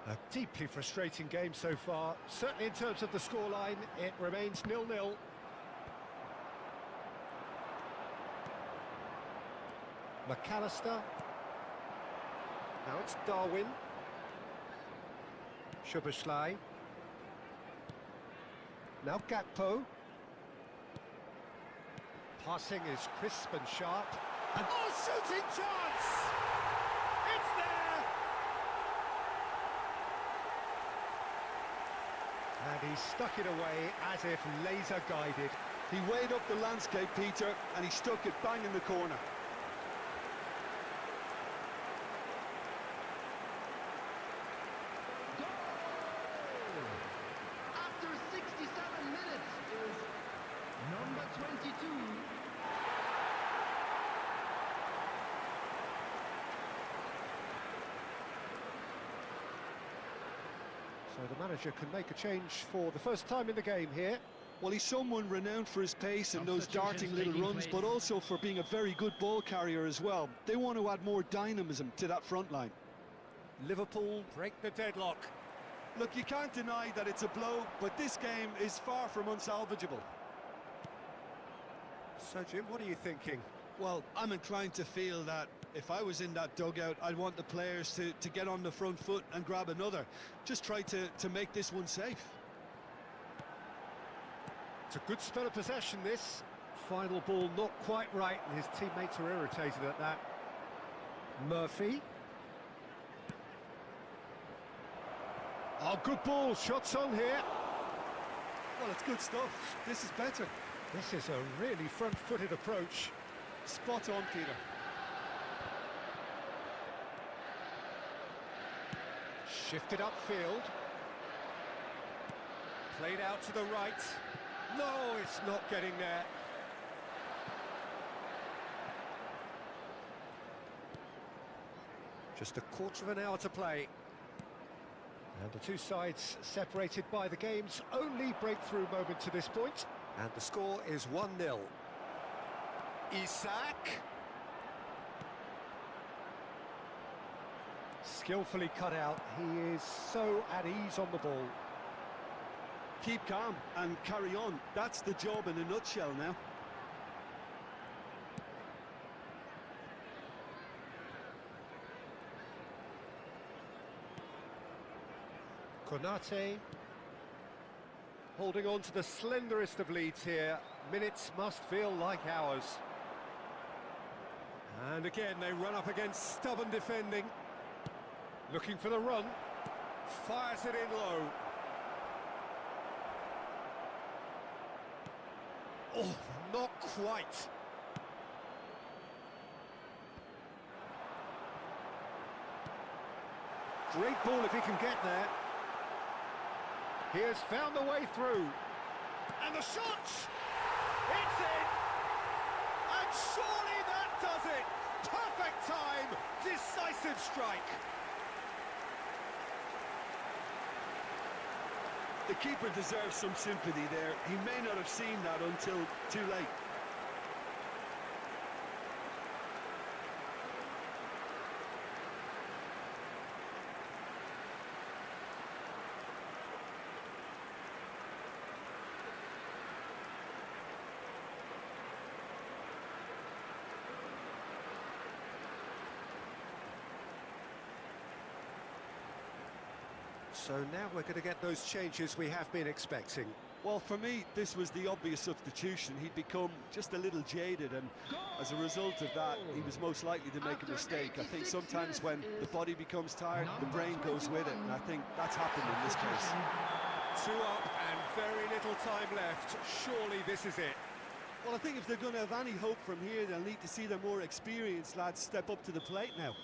A deeply frustrating game so far. Certainly in terms of the scoreline, it remains 0-0. McAllister. Now it's Darwin. Szoboszlai. Now Gakpo. Passing is crisp and sharp. And oh, shooting chance! It's there! And he stuck it away as if laser guided. He weighed up the landscape, Peter, and he stuck it bang in the corner. After 67 minutes is number 22. So the manager can make a change for the first time in the game here. Well, he's someone renowned for his pace and those darting little runs, but also for being a very good ball carrier as well. They want to add more dynamism to that front line. Liverpool break the deadlock. Look, you can't deny that it's a blow, but this game is far from unsalvageable. So, Jim, what are you thinking? Well, I'm inclined to feel that if I was in that dugout, I'd want the players to get on the front foot and grab another. Just try to make this one safe. It's a good spell of possession, this. Final ball not quite right, and his teammates are irritated at that. Murphy. Oh, good ball. Shots on here. Well, it's good stuff. This is better. This is a really front-footed approach. Spot on, Peter. Shifted upfield. Played out to the right. No, it's not getting there. Just a quarter of an hour to play. And the two sides separated by the game's only breakthrough moment to this point. And the score is 1-0. Isak. Skillfully cut out. He is so at ease on the ball. Keep calm and carry on. That's the job in a nutshell now. Konate. Holding on to the slenderest of leads here. Minutes must feel like hours. And again, they run up against stubborn defending. Looking for the run. Fires it in low. Oh, not quite. Great ball if he can get there. He has found the way through. And the shot! It's in! And surely that does it! Perfect time! Decisive strike! The keeper deserves some sympathy there. He may not have seen that until too late. So now we're going to get those changes we have been expecting. Well, for me, this was the obvious substitution. He'd become just a little jaded, and as a result of that, he was most likely to make a mistake. I think sometimes when the body becomes tired, the brain goes with it, and I think that's happened in this case. 2 up and very little time left. Surely this is it. Well, I think if they're going to have any hope from here, they'll need to see their more experienced lads step up to the plate now.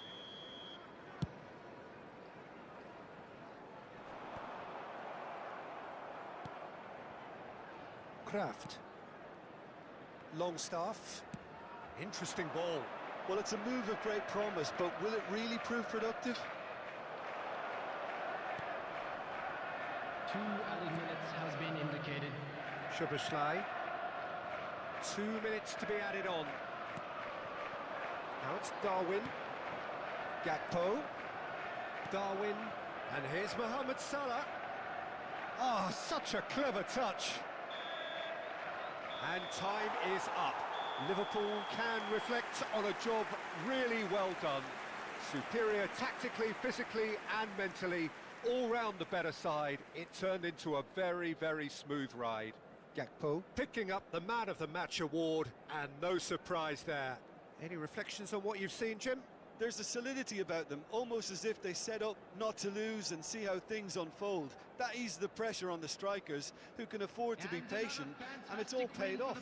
Kraft. Longstaff. Interesting ball. Well, it's a move of great promise, but will it really prove productive? 2 added minutes has been indicated. Szoboszlai. 2 minutes to be added on. Now it's Darwin. Gakpo. Darwin. And here's Mohamed Salah. Ah, such a clever touch. And time is up. Liverpool can reflect on a job really well done. Superior tactically, physically and mentally. All round the better side. It turned into a very, very smooth ride. Gakpo picking up the Man of the Match award, and no surprise there. Any reflections on what you've seen, Jim? There's a solidity about them, almost as if they set up not to lose and see how things unfold. That eases the pressure on the strikers, who can afford to be patient, and it's all paid off.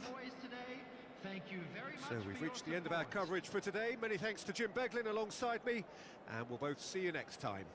Thank you very much. So we've reached the end of our coverage for today. Many thanks to Jim Beglin alongside me, and we'll both see you next time.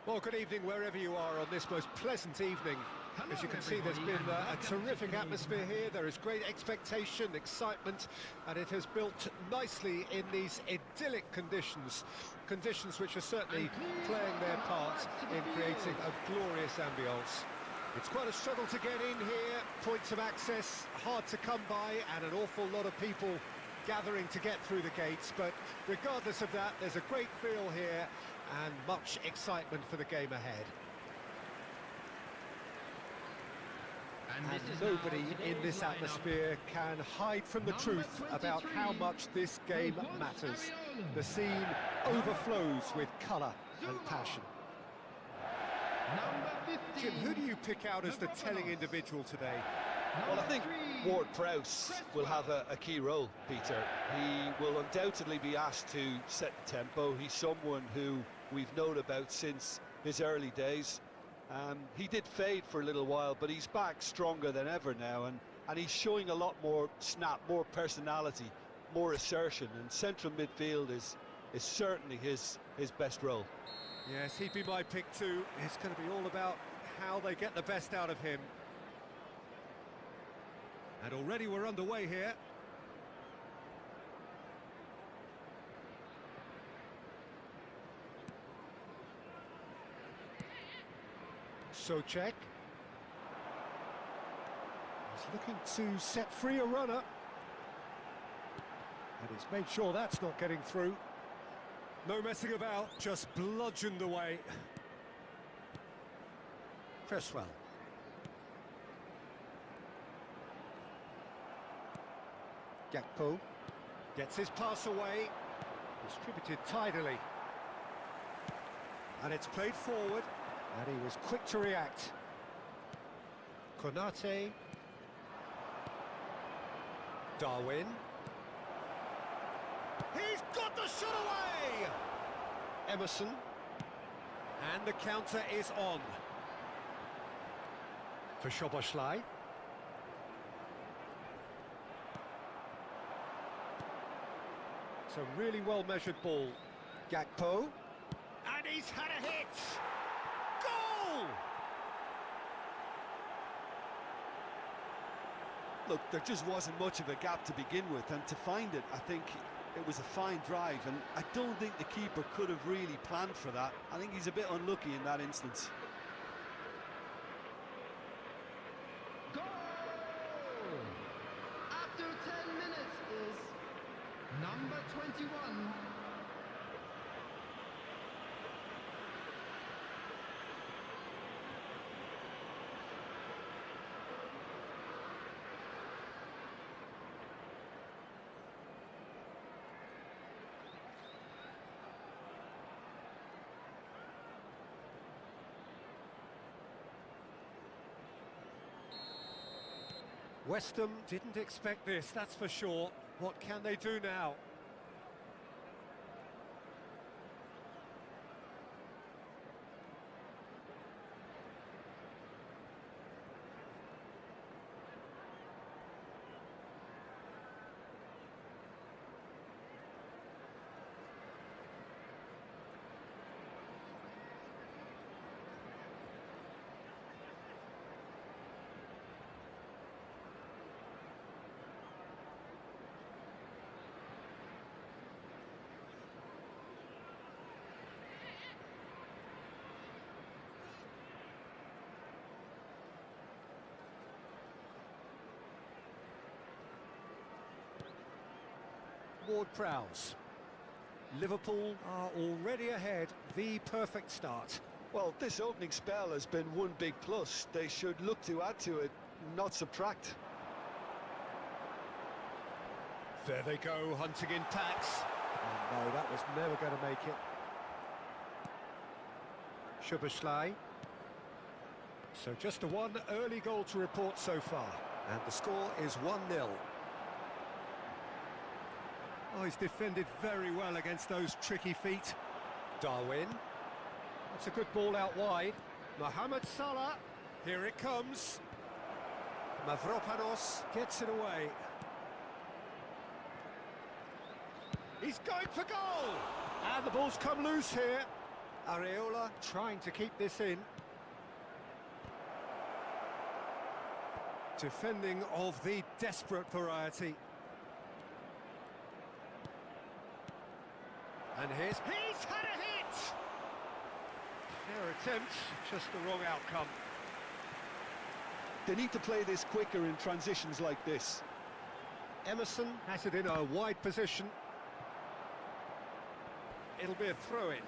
Well, good evening wherever you are on this most pleasant evening. As you can see, there's been a terrific atmosphere here. There is great expectation, excitement, and it has built nicely in these idyllic conditions. Conditions which are certainly playing their part in creating a glorious ambience. It's quite a struggle to get in here, points of access hard to come by, and an awful lot of people gathering to get through the gates, but regardless of that, there's a great feel here and much excitement for the game ahead. And nobody in this atmosphere can hide from the truth about how much this game matters. The scene overflows with colour and passion. Jim, who do you pick out as the telling individual today? Well, I think Ward-Prowse will have a key role, Peter. He will undoubtedly be asked to set the tempo. He's someone who we've known about since his early days. He did fade for a little while, but he's back stronger than ever now, and he's showing a lot more snap, more personality, more assertion, and central midfield is certainly his best role. Yes, he'd be my pick too. It's going to be all about how they get the best out of him. And already we're underway here. Wkwkwk. He's looking to set free a runner. And he's made sure that's not getting through. No messing about, just bludgeoned away. Cresswell. Gakpo gets his pass away, distributed tidily. And it's played forward, and he was quick to react. Konate. Darwin. He's got the shot away! Emerson. And the counter is on. For Szoboszlai. It's a really well-measured ball. Gakpo. And he's had a hit! Goal! Look, there just wasn't much of a gap to begin with, and to find it, I think it was a fine drive, and I don't think the keeper could have really planned for that. I think he's a bit unlucky in that instance. Goal! After 10 minutes is number 21. West Ham didn't expect this, that's for sure. What can they do now? Ward-Prowse. Liverpool are already ahead, the perfect start. Well, this opening spell has been one big plus. They should look to add to it, not subtract. There they go, hunting in packs. Oh no, that was never going to make it. Szoboszlai. So just the one early goal to report so far. And the score is 1-0. Oh, he's defended very well against those tricky feet. Darwin. That's a good ball out wide. Mohamed Salah. Here it comes. Mavropanos gets it away. He's going for goal! And the ball's come loose here. Areola trying to keep this in. Defending of the desperate variety. And he's had a hit! Fair attempt, just the wrong outcome. They need to play this quicker in transitions like this. Emerson has it in a wide position. It'll be a throw-in.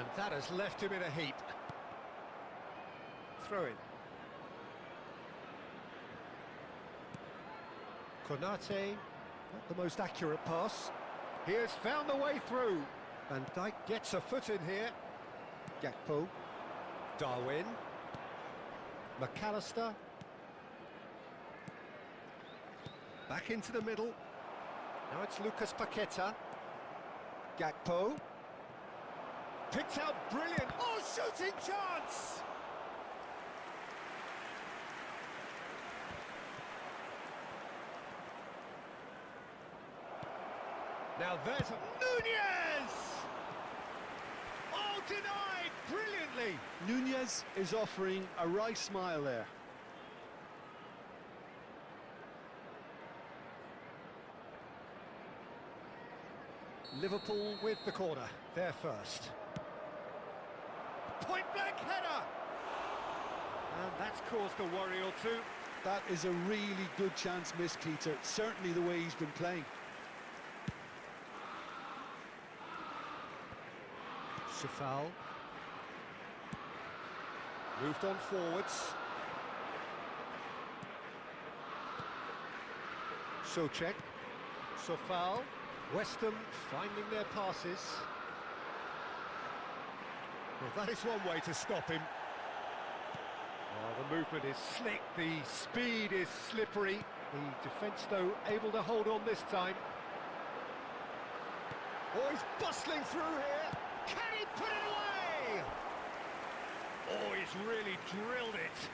And that has left him in a heap. Throw in. Konate, not the most accurate pass. He has found the way through. Van Dijk gets a foot in here. Gakpo. Darwin. McAllister. Back into the middle. Now it's Lucas Paqueta. Gakpo. Picked out brilliant. Oh, shooting chance! Now there's Nunez! Oh, denied brilliantly! Nunez is offering a right smile there. Liverpool with the corner, they're first. Point-blank header! And that's caused a worry or two. That is a really good chance missed, Peter. Certainly the way he's been playing. Sifal. Moved on forwards. Socek. Sofal. West Ham finding their passes. Well, that is one way to stop him. Oh, the movement is slick, the speed is slippery. The defence, though, able to hold on this time. Oh, he's bustling through here. Can he put it away? Oh, he's really drilled it.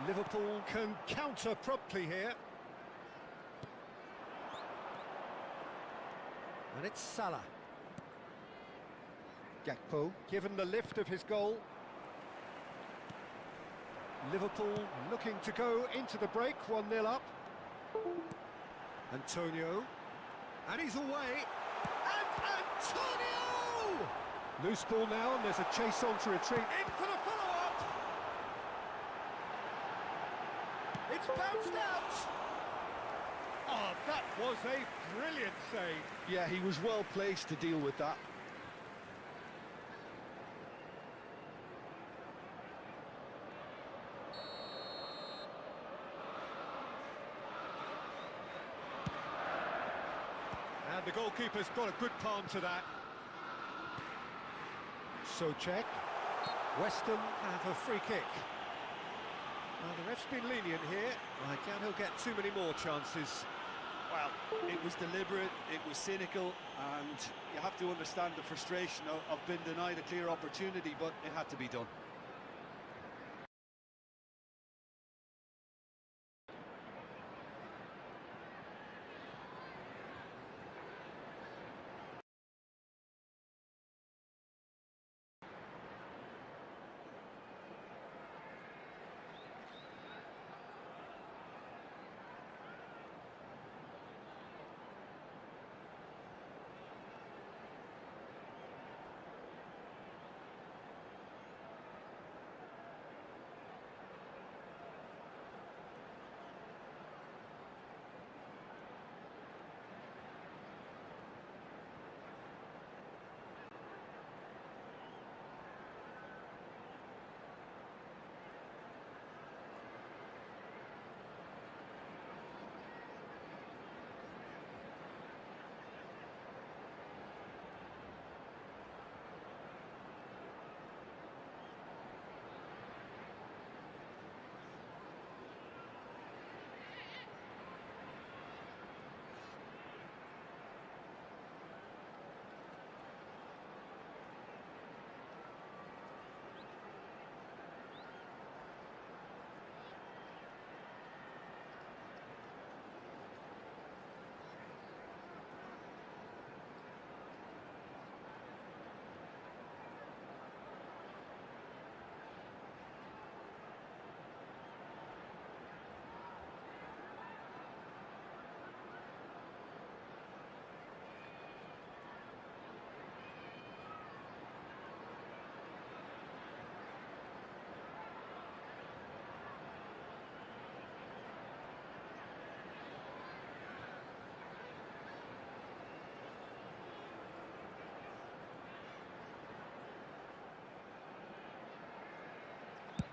Liverpool can counter promptly here. And it's Salah. Gakpo, given the lift of his goal. Liverpool looking to go into the break, 1-0 up. Antonio. And he's away. And Antonio! Loose ball now, and there's a chase on to retreat. In for the follow-up! It's bounced out! Oh, that was a brilliant save. Yeah, he was well placed to deal with that. And the goalkeeper's got a good palm to that. Wkwkwk. Weston have a free kick. Well, the ref's been lenient here. I doubt he'll get too many more chances. Well, it was deliberate, it was cynical, and you have to understand the frustration of being denied a clear opportunity, but it had to be done.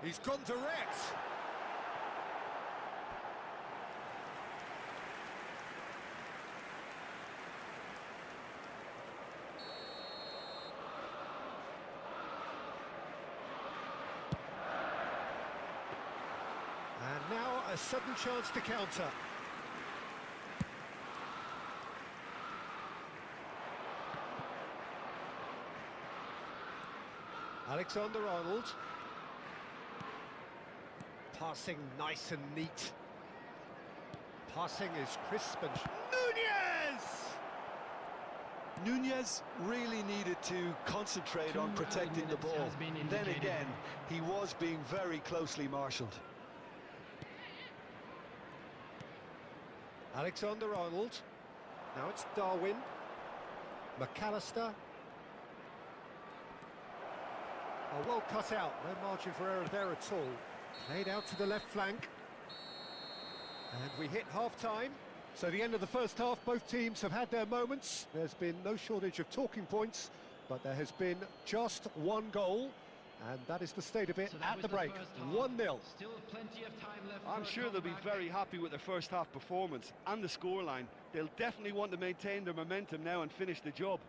He's gone direct. And now a sudden chance to counter. Alexander-Arnold. Passing nice and neat. Passing is crisp and... Nunez! Nunez really needed to concentrate on protecting the ball. Then again, he was being very closely marshalled. Alexander-Arnold. Now it's Darwin. McAllister. Oh, well cut out. No margin for error there at all. Played out to the left flank. And we hit half-time. So the end of the first half, both teams have had their moments. There's been no shortage of talking points, but there has been just one goal, and that is the state of it at the break. 1-0. Still plenty of time left. I'm sure they'll be very happy with their first half performance and the scoreline. They'll definitely want to maintain their momentum now and finish the job.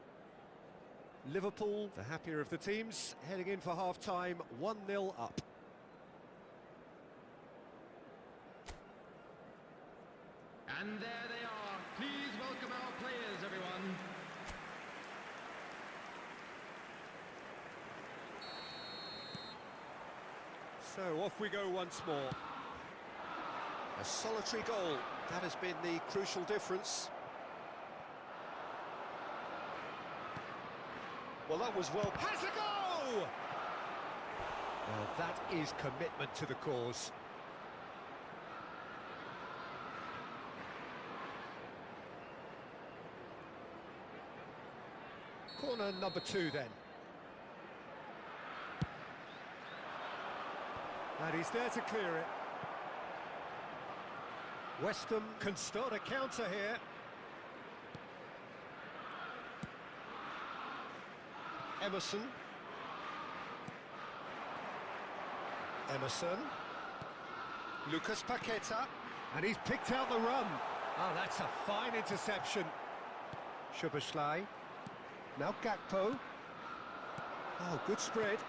Liverpool, the happier of the teams, heading in for half-time, 1-0 up. And there they are. Please welcome our players, everyone. So off we go once more. A solitary goal, that has been the crucial difference. Well, that was well... Has a go! Well, that is commitment to the cause. Corner number 2 then. And he's there to clear it. West Ham can start a counter here. Emerson. Lucas Paqueta. And he's picked out the run. Oh, that's a fine interception. Szoboszlai. Now Gakpo. Oh, good spread.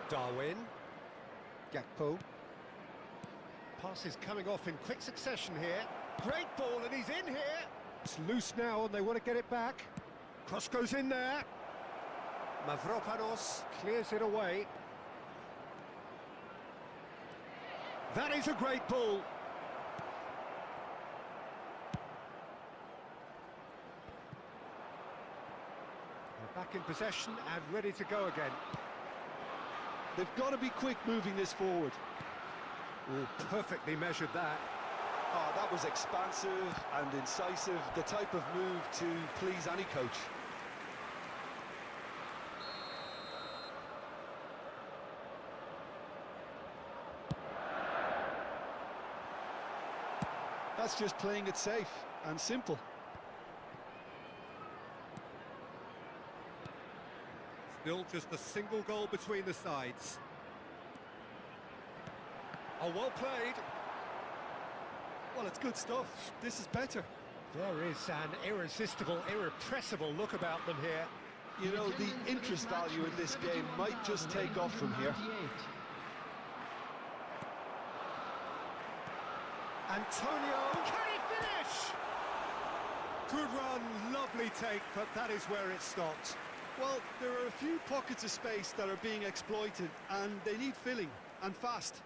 Darwin. Gakpo. Pass is coming off in quick succession here. Great ball, and he's in here. It's loose now, and they want to get it back. Cross goes in there. Mavropanos clears it away. That is a great ball. They're back in possession and ready to go again. They've got to be quick moving this forward. Oh, perfectly measured that. Oh, that was expansive and incisive, the type of move to please any coach. That's just playing it safe and simple. Still just a single goal between the sides. Oh, well played. Well, it's good stuff. This is better. There is an irresistible, irrepressible look about them here. You know, the interest value in this game might just take off from here. Antonio, can he finish? Good run, lovely take, but that is where it stopped. Well, there are a few pockets of space that are being exploited, and they need filling, and fast.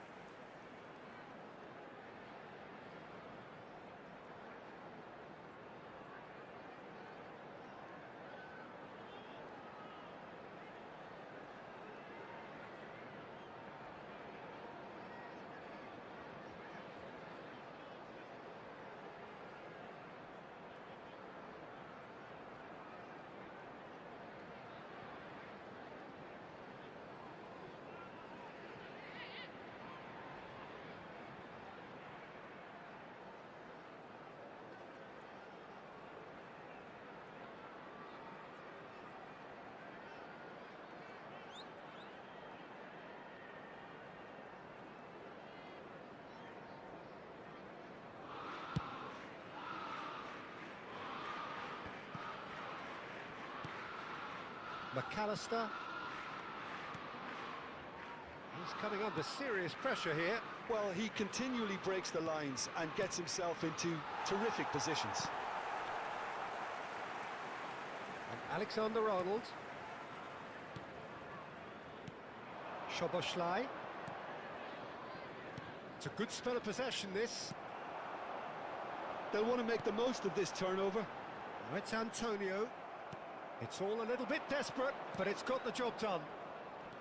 McAllister. He's coming under serious pressure here. Well, he continually breaks the lines and gets himself into terrific positions. And Alexander-Arnold. Szoboszlai. It's a good spell of possession, this. They'll want to make the most of this turnover. Now it's Antonio. It's all a little bit desperate, but it's got the job done.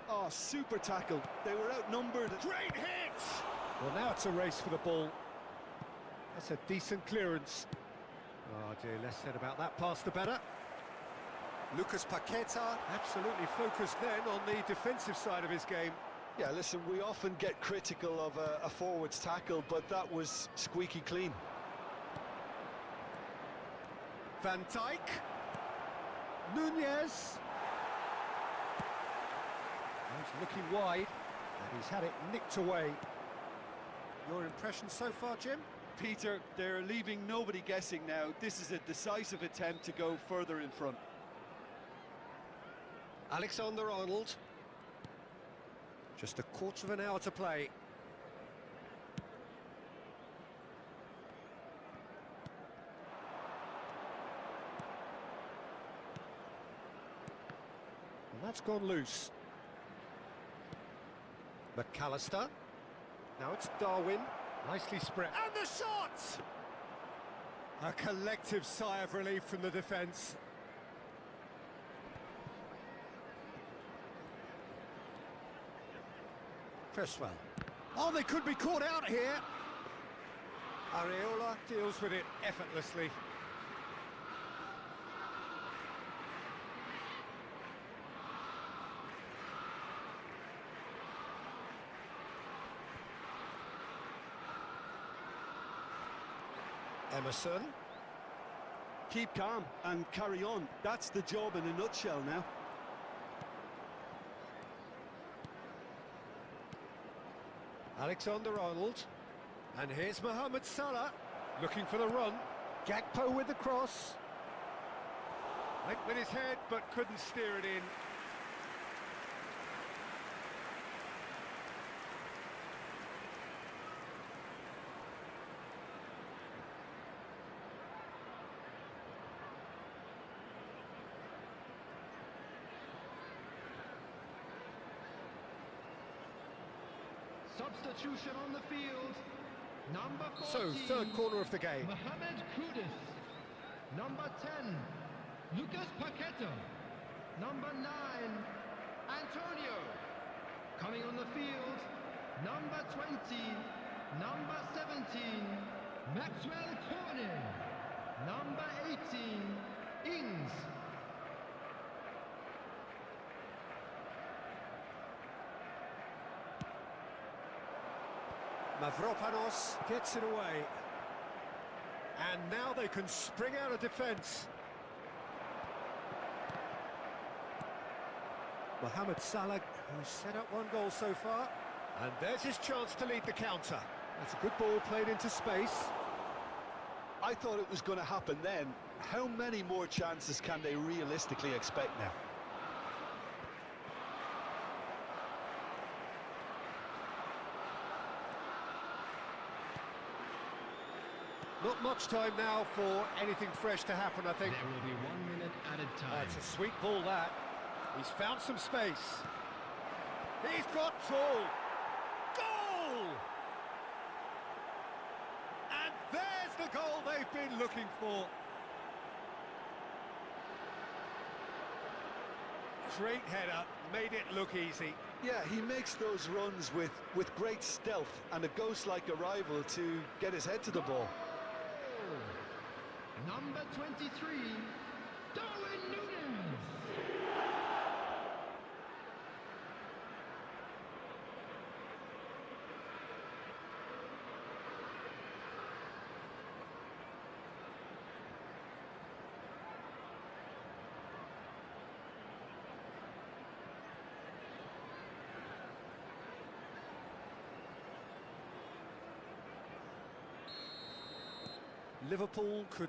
Oh, super tackle. They were outnumbered. Great hit! Well, now it's a race for the ball. That's a decent clearance. Oh dear, less said about that pass the better. Lucas Paqueta, absolutely focused then on the defensive side of his game. Yeah, listen, we often get critical of a forward's tackle, but that was squeaky clean. Van Dijk. Nunez. He's looking wide, and he's had it nicked away. Your impression so far, Jim? Peter, they're leaving nobody guessing now. This is a decisive attempt to go further in front. Alexander-Arnold. Just a quarter of an hour to play. And that's gone loose. McAllister. Now it's Darwin. Nicely spread. And the shot! A collective sigh of relief from the defence. Cresswell. Oh, they could be caught out here. Areola deals with it effortlessly. Emerson. Keep calm and carry on. That's the job in a nutshell now. Alexander-Arnold. And here's Mohamed Salah, looking for the run. Gakpo with the cross. Went with his head, but couldn't steer it in. Substitution on the field. Number 14. So, third corner of the game. Mohamed Kudus. Number 10. Lucas Paqueta. Number 9. Antonio. Coming on the field. Number 20. Number 17. Maxwell Cornet. Number 18. Ings. Mavropanos gets it away. And now they can spring out of defence. Mohamed Salah, who's set up one goal so far. And there's his chance to lead the counter. That's a good ball played into space. I thought it was going to happen then. How many more chances can they realistically expect now? Not much time now for anything fresh to happen, I think. There will be 1 minute added time. That's a sweet ball, that. He's found some space. He's got full. Goal! And there's the goal they've been looking for. Great header, made it look easy. Yeah, he makes those runs with great stealth and a ghost-like arrival to get his head to the ball. Number 23, Darwin Núñez. Liverpool could...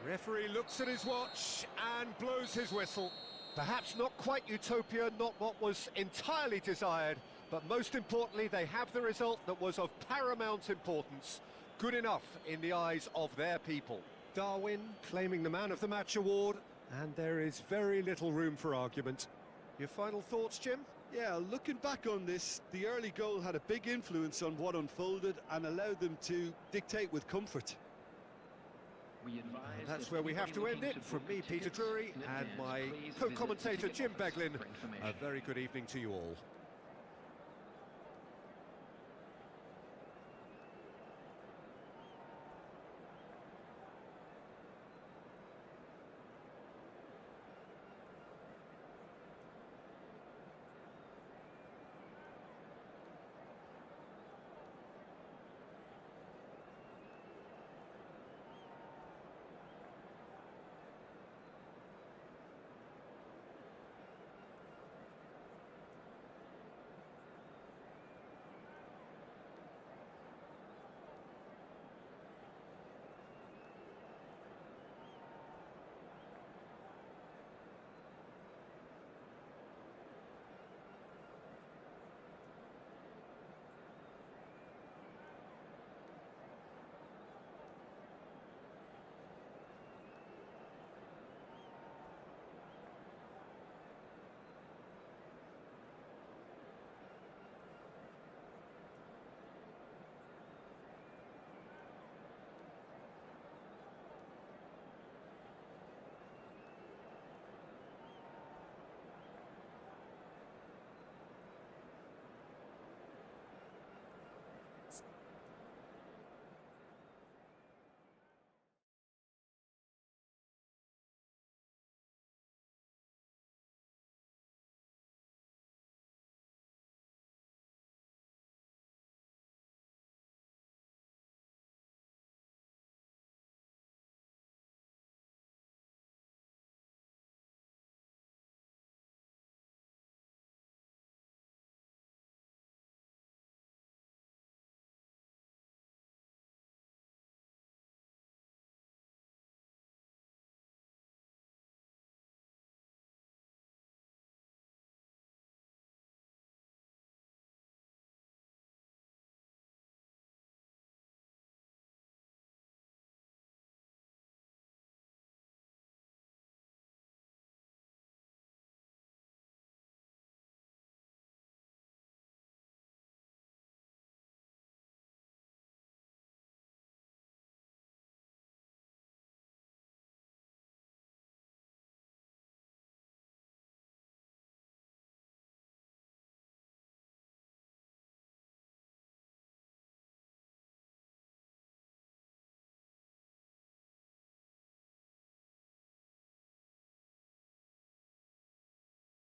Referee looks at his watch and blows his whistle. Perhaps not quite utopia, not what was entirely desired, but most importantly, they have the result that was of paramount importance. Good enough in the eyes of their people. Darwin claiming the Man of the Match award, and there is very little room for argument. Your final thoughts, Jim? Yeah, looking back on this, the early goal had a big influence on what unfolded and allowed them to dictate with comfort. And that's where we have to end it. From me, Peter Drury, and my co-commentator, Jim Beglin, a very good evening to you all.